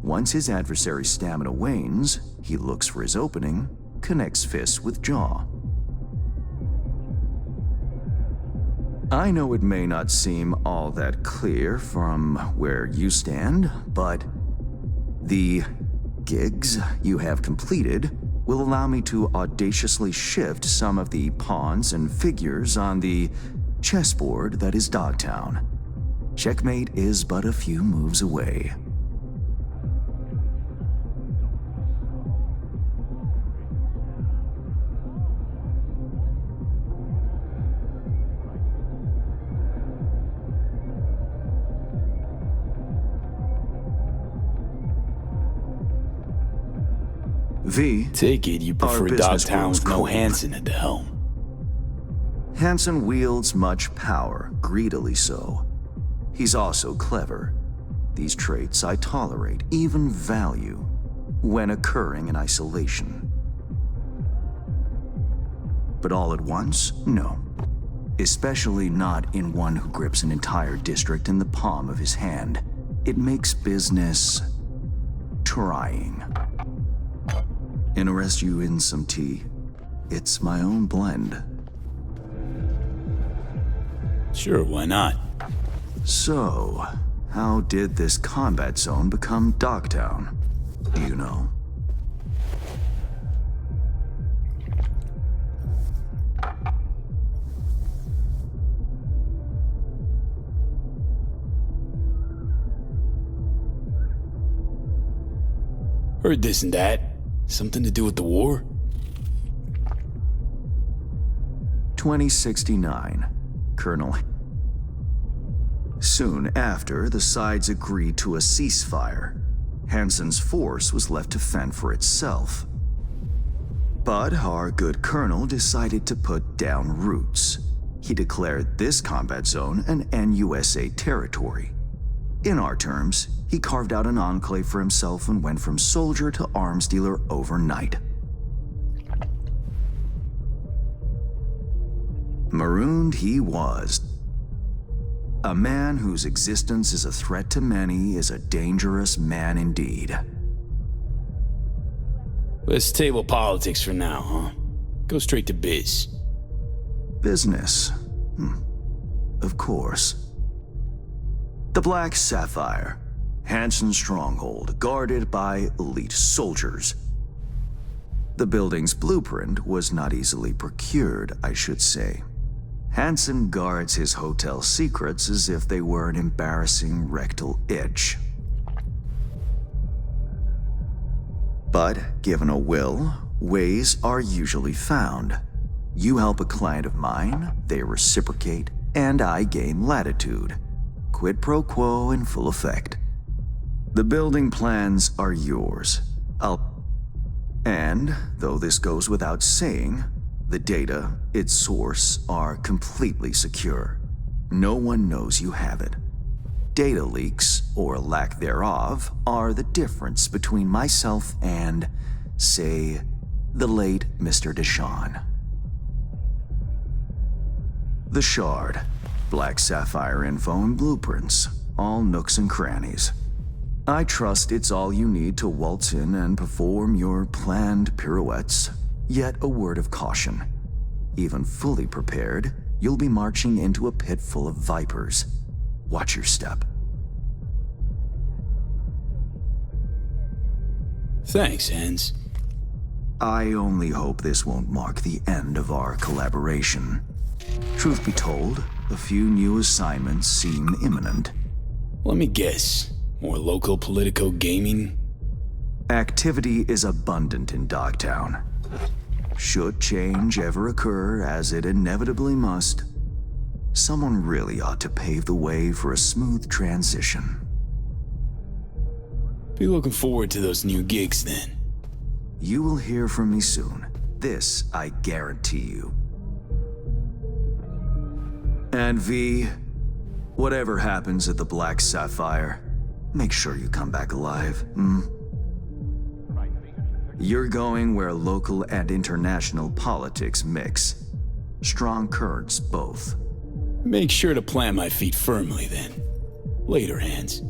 Once his adversary's stamina wanes, he looks for his opening, connects fists with jaw. I know it may not seem all that clear from where you stand, but the gigs you have completed will allow me to audaciously shift some of the pawns and figures on the chessboard that is Dogtown. Checkmate is but a few moves away. V. Take it you prefer Dogtown with no Hansen at the helm. Hansen wields much power, greedily so. He's also clever. These traits I tolerate, even value, when occurring in isolation. But all at once? No. Especially not in one who grips an entire district in the palm of his hand. It makes business trying. Interest you in some tea? It's my own blend. Sure, why not? So, how did this combat zone become Dogtown? Do you know? Heard this and that. Something to do with the war? 2069, Colonel. Soon after, the sides agreed to a ceasefire. Hansen's force was left to fend for itself. But our good colonel decided to put down roots. He declared this combat zone an NUSA territory. In our terms, he carved out an enclave for himself and went from soldier to arms dealer overnight. Marooned he was. A man whose existence is a threat to many is a dangerous man indeed. Let's table politics for now, huh? Go straight to biz. Business. Of course. The Black Sapphire. Hansen's stronghold, guarded by elite soldiers. The building's blueprint was not easily procured, I should say. Hansen guards his hotel secrets as if they were an embarrassing rectal itch. But given a will, ways are usually found. You help a client of mine, they reciprocate, and I gain latitude. Quid pro quo in full effect. The building plans are yours. And, though this goes without saying, the data, its source, are completely secure. No one knows you have it. Data leaks, or lack thereof, are the difference between myself and, say, the late Mr. Deshawn. The Shard. Black Sapphire info and blueprints. All nooks and crannies. I trust it's all you need to waltz in and perform your planned pirouettes. Yet a word of caution. Even fully prepared, you'll be marching into a pit full of vipers. Watch your step. Thanks, Hans. I only hope this won't mark the end of our collaboration. Truth be told, a few new assignments seem imminent. Let me guess. More local politico gaming? Activity is abundant in Dogtown. Should change ever occur, as it inevitably must, someone really ought to pave the way for a smooth transition. Be looking forward to those new gigs then. You will hear from me soon. This I guarantee you. And V, whatever happens at the Black Sapphire, make sure you come back alive, You're going where local and international politics mix. Strong currents, both. Make sure to plant my feet firmly then. Later, Hans.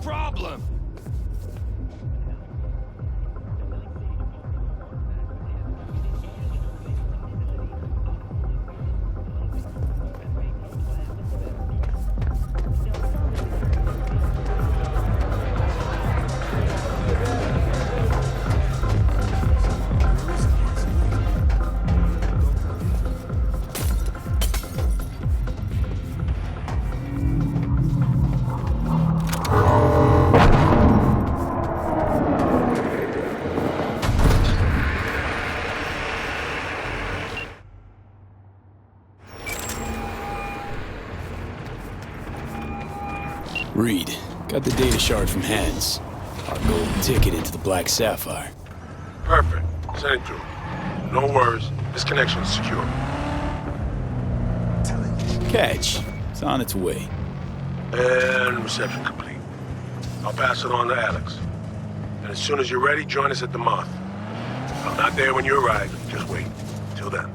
problem? Reed, got the data shard from Hans. Our golden ticket into the Black Sapphire. Perfect. Send it through. No worries. This connection is secure. Catch. It's on its way. And reception complete. I'll pass it on to Alex. And as soon as you're ready, join us at the Moth. I'm not there when you arrive. Just wait. Till then.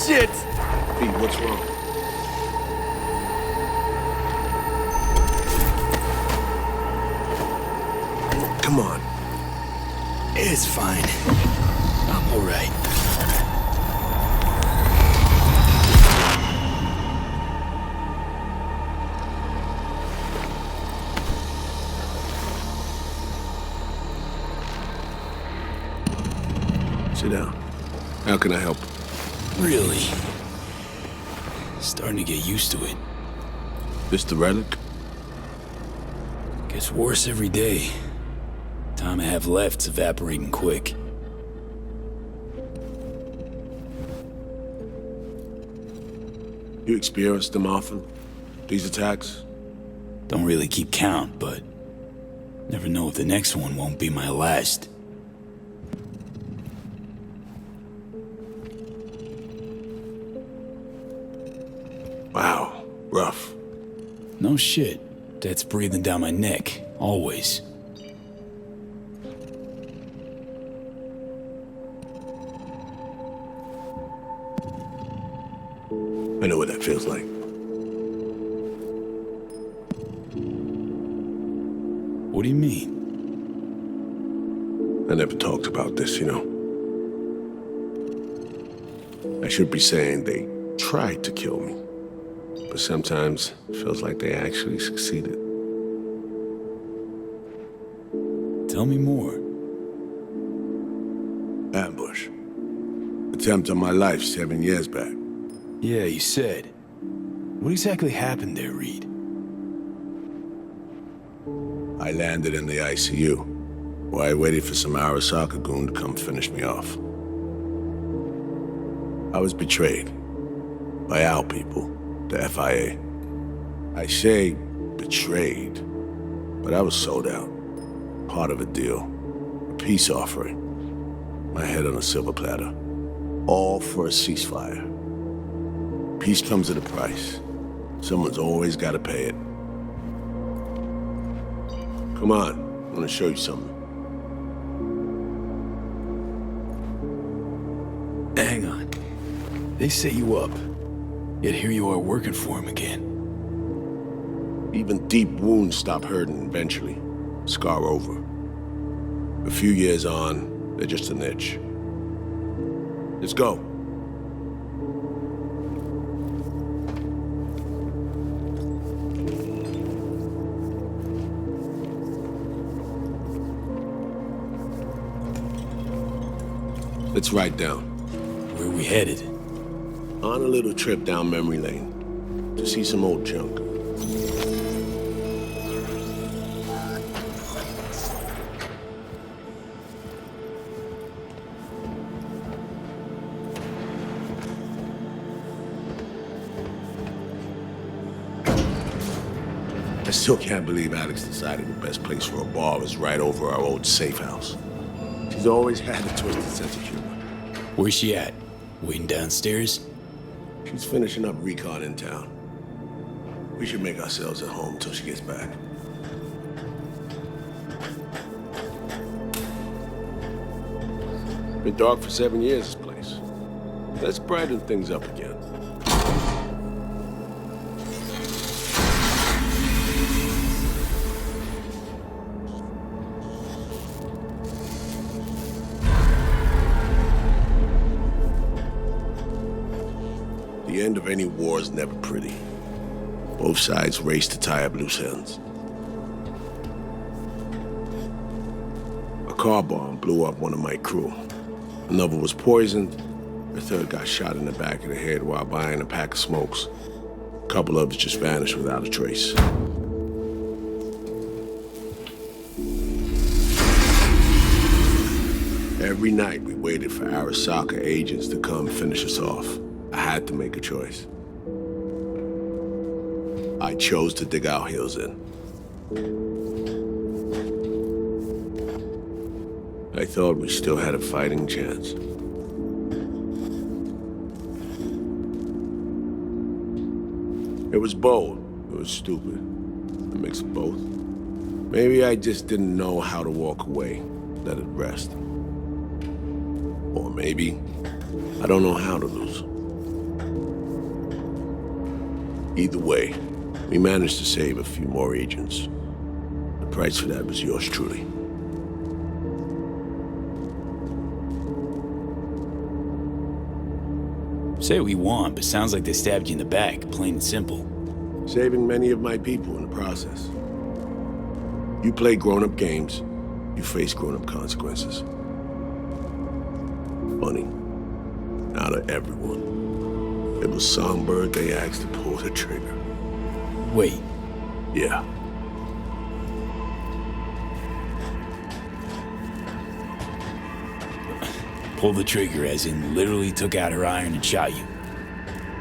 Shit! Pete, what's wrong? Come on. It's fine. I'm alright. Sit down. How can I help? Really? Starting to get used to it. This the relic? Gets worse every day. Time I have left's evaporating quick. You experience them often? These attacks? Don't really keep count, but never know if the next one won't be my last. Wow, rough. No shit. That's breathing down my neck, always. I know what that feels like. What do you mean? I never talked about this, you know. I should be saying they tried to kill me. But sometimes it feels like they actually succeeded. Tell me more. Ambush. Attempt on my life 7 years back. Yeah, you said. What exactly happened there, Reed? I landed in the ICU, while I waited for some Arasaka goon to come finish me off. I was betrayed by our people, the FIA. I say betrayed, but I was sold out. Part of a deal. A peace offering. My head on a silver platter. All for a ceasefire. Peace comes at a price. Someone's always got to pay it. Come on, I want to show you something. Hang on. They set you up, yet here you are working for him again. Even deep wounds stop hurting eventually. Scar over. A few years on, they're just an itch. Let's go. Let's ride down. Where are we headed? On a little trip down memory lane to see some old junk. I still can't believe Alex decided the best place for a bar was right over our old safe house. She's always had a twisted sense of humor. Where's she at? Waiting downstairs? She's finishing up recon in town. We should make ourselves at home till she gets back. Been dark for 7 years, this place. Let's brighten things up again. The end of any war is never pretty. Both sides race to tie up loose ends. A car bomb blew up one of my crew. Another was poisoned. The third got shot in the back of the head while buying a pack of smokes. A couple others just vanished without a trace. Every night we waited for Arasaka agents to come finish us off. I had to make a choice. I chose to dig our heels in. I thought we still had a fighting chance. It was bold. It was stupid. A mix of both. Maybe I just didn't know how to walk away, let it rest. Or maybe I don't know how to lose. Either way, we managed to save a few more agents. The price for that was yours truly. Say what you want, but sounds like they stabbed you in the back, plain and simple. Saving many of my people in the process. You play grown-up games, you face grown-up consequences. Funny. Out of everyone, it was Songbird they asked to pull the trigger. Wait. Yeah. Pull the trigger as in literally took out her iron and shot you?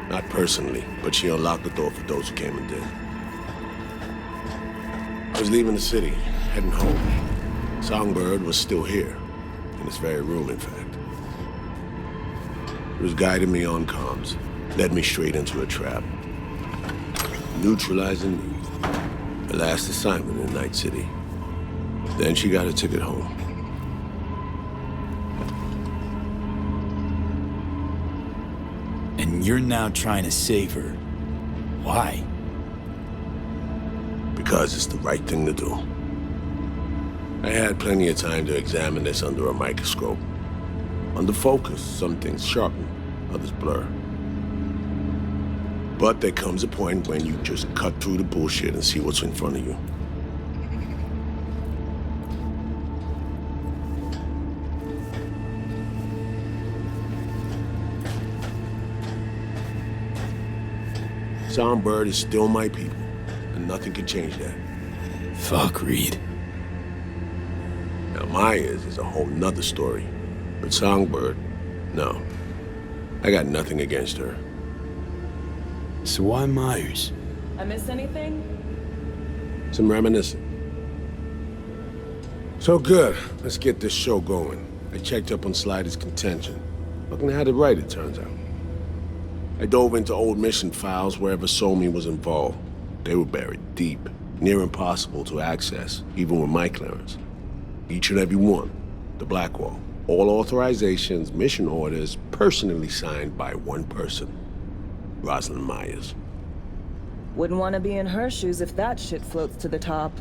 Not personally, but she unlocked the door for those who came and did. I was leaving the city, heading home. Songbird was still here, in this very room, in fact. He was guiding me on comms, led me straight into a trap. Neutralizing me. Her last assignment in Night City. Then she got a ticket home. And you're now trying to save her. Why? Because it's the right thing to do. I had plenty of time to examine this under a microscope. Under focus, some things sharpen, others blur. But there comes a point when you just cut through the bullshit and see what's in front of you. Songbird is still my people, and nothing can change that. Fuck, Reed. Now Myers is a whole nother story. But Songbird, no. I got nothing against her. So why Myers? I missed anything? Some reminiscing. So good, let's get this show going. I checked up on Slider's contention. Fucking had it right, it turns out. I dove into old mission files wherever Somi was involved. They were buried deep, near impossible to access, even with my clearance. Each and every one, the Blackwall, All authorizations, mission orders, personally signed by one person. Rosalind Myers. Wouldn't want to be in her shoes if that shit floats to the top.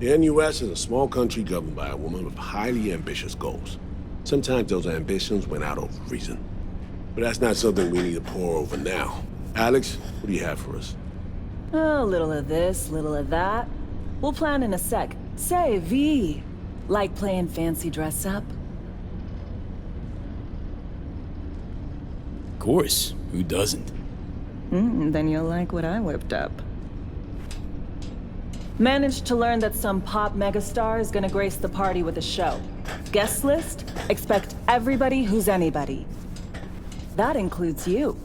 The NUS is a small country governed by a woman with highly ambitious goals. Sometimes those ambitions went out of reason. But that's not something we need to pour over now. Alex, what do you have for us? A little of this, little of that. We'll plan in a sec. Say, V, like playing fancy dress up? Of course, who doesn't? Then you'll like what I whipped up. Managed to learn that some pop megastar is gonna grace the party with a show. Guest list? Expect everybody who's anybody. That includes you.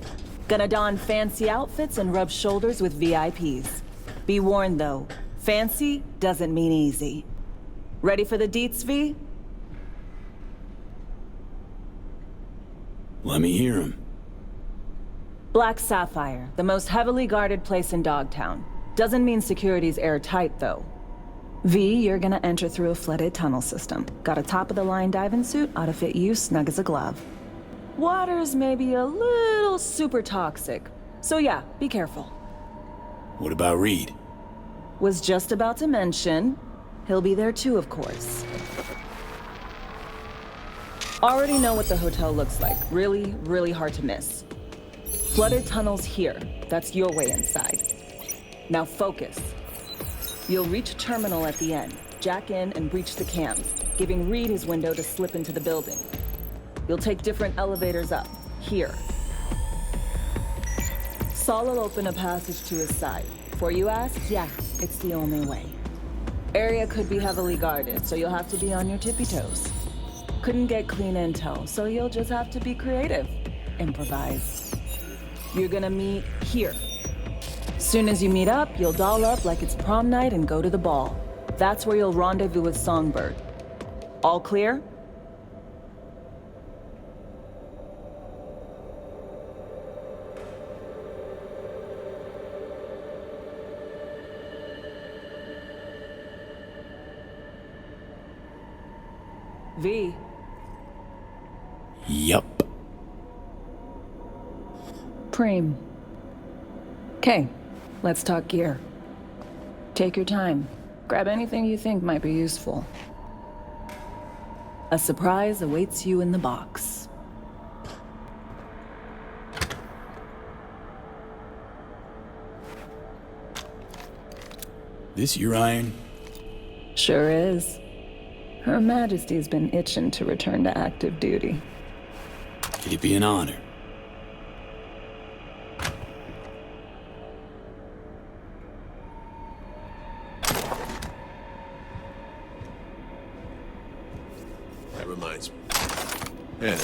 Gonna don fancy outfits and rub shoulders with VIPs. Be warned though, fancy doesn't mean easy. Ready for the deets, V? Let me hear him. Black Sapphire, the most heavily guarded place in Dogtown. Doesn't mean security's airtight, though. V, you're gonna enter through a flooded tunnel system. Got a top-of-the-line diving suit, ought to fit you snug as a glove. Water's maybe a little super toxic. So yeah, be careful. What about Reed? Was just about to mention, he'll be there too, of course. Already know what the hotel looks like. Really, really hard to miss. Flooded tunnels here. That's your way inside. Now focus. You'll reach a terminal at the end. Jack in and breach the cams, giving Reed his window to slip into the building. You'll take different elevators up. Here. Saul will open a passage to his side. Before you ask, yeah, it's the only way. Area could be heavily guarded, so you'll have to be on your tippy toes. Couldn't get clean intel, so you'll just have to be creative. Improvise. You're gonna meet here. Soon as you meet up, you'll doll up like it's prom night and go to the ball. That's where you'll rendezvous with Songbird. All clear? V. Yup. Preem. Okay, let's talk gear. Take your time. Grab anything you think might be useful. A surprise awaits you in the box. This your iron? Sure is. Her Majesty's been itching to return to active duty. It'd be an honor. That reminds me. And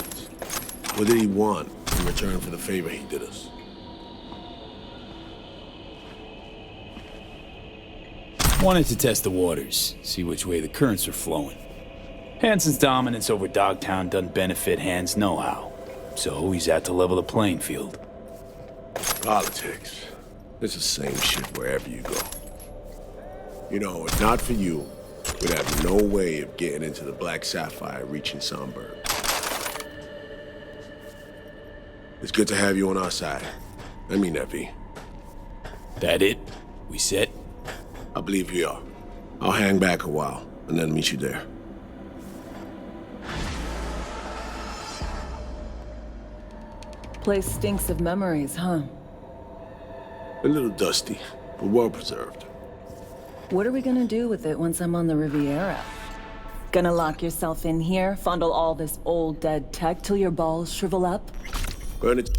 what did he want in return for the favor he did us? Wanted to test the waters, see which way the currents are flowing. Hansen's dominance over Dogtown doesn't benefit Hand's know-how, so he's out to level the playing field. Politics. It's the same shit wherever you go. You know, if not for you, we'd have no way of getting into the Black Sapphire reaching Songbird. It's good to have you on our side. I mean that, V. That it? We set? I believe we are. I'll hang back a while, and then meet you there. Place stinks of memories, huh? A little dusty, but well preserved. What are we gonna do with it once I'm on the Riviera? Gonna lock yourself in here, fondle all this old dead tech till your balls shrivel up? Burn it.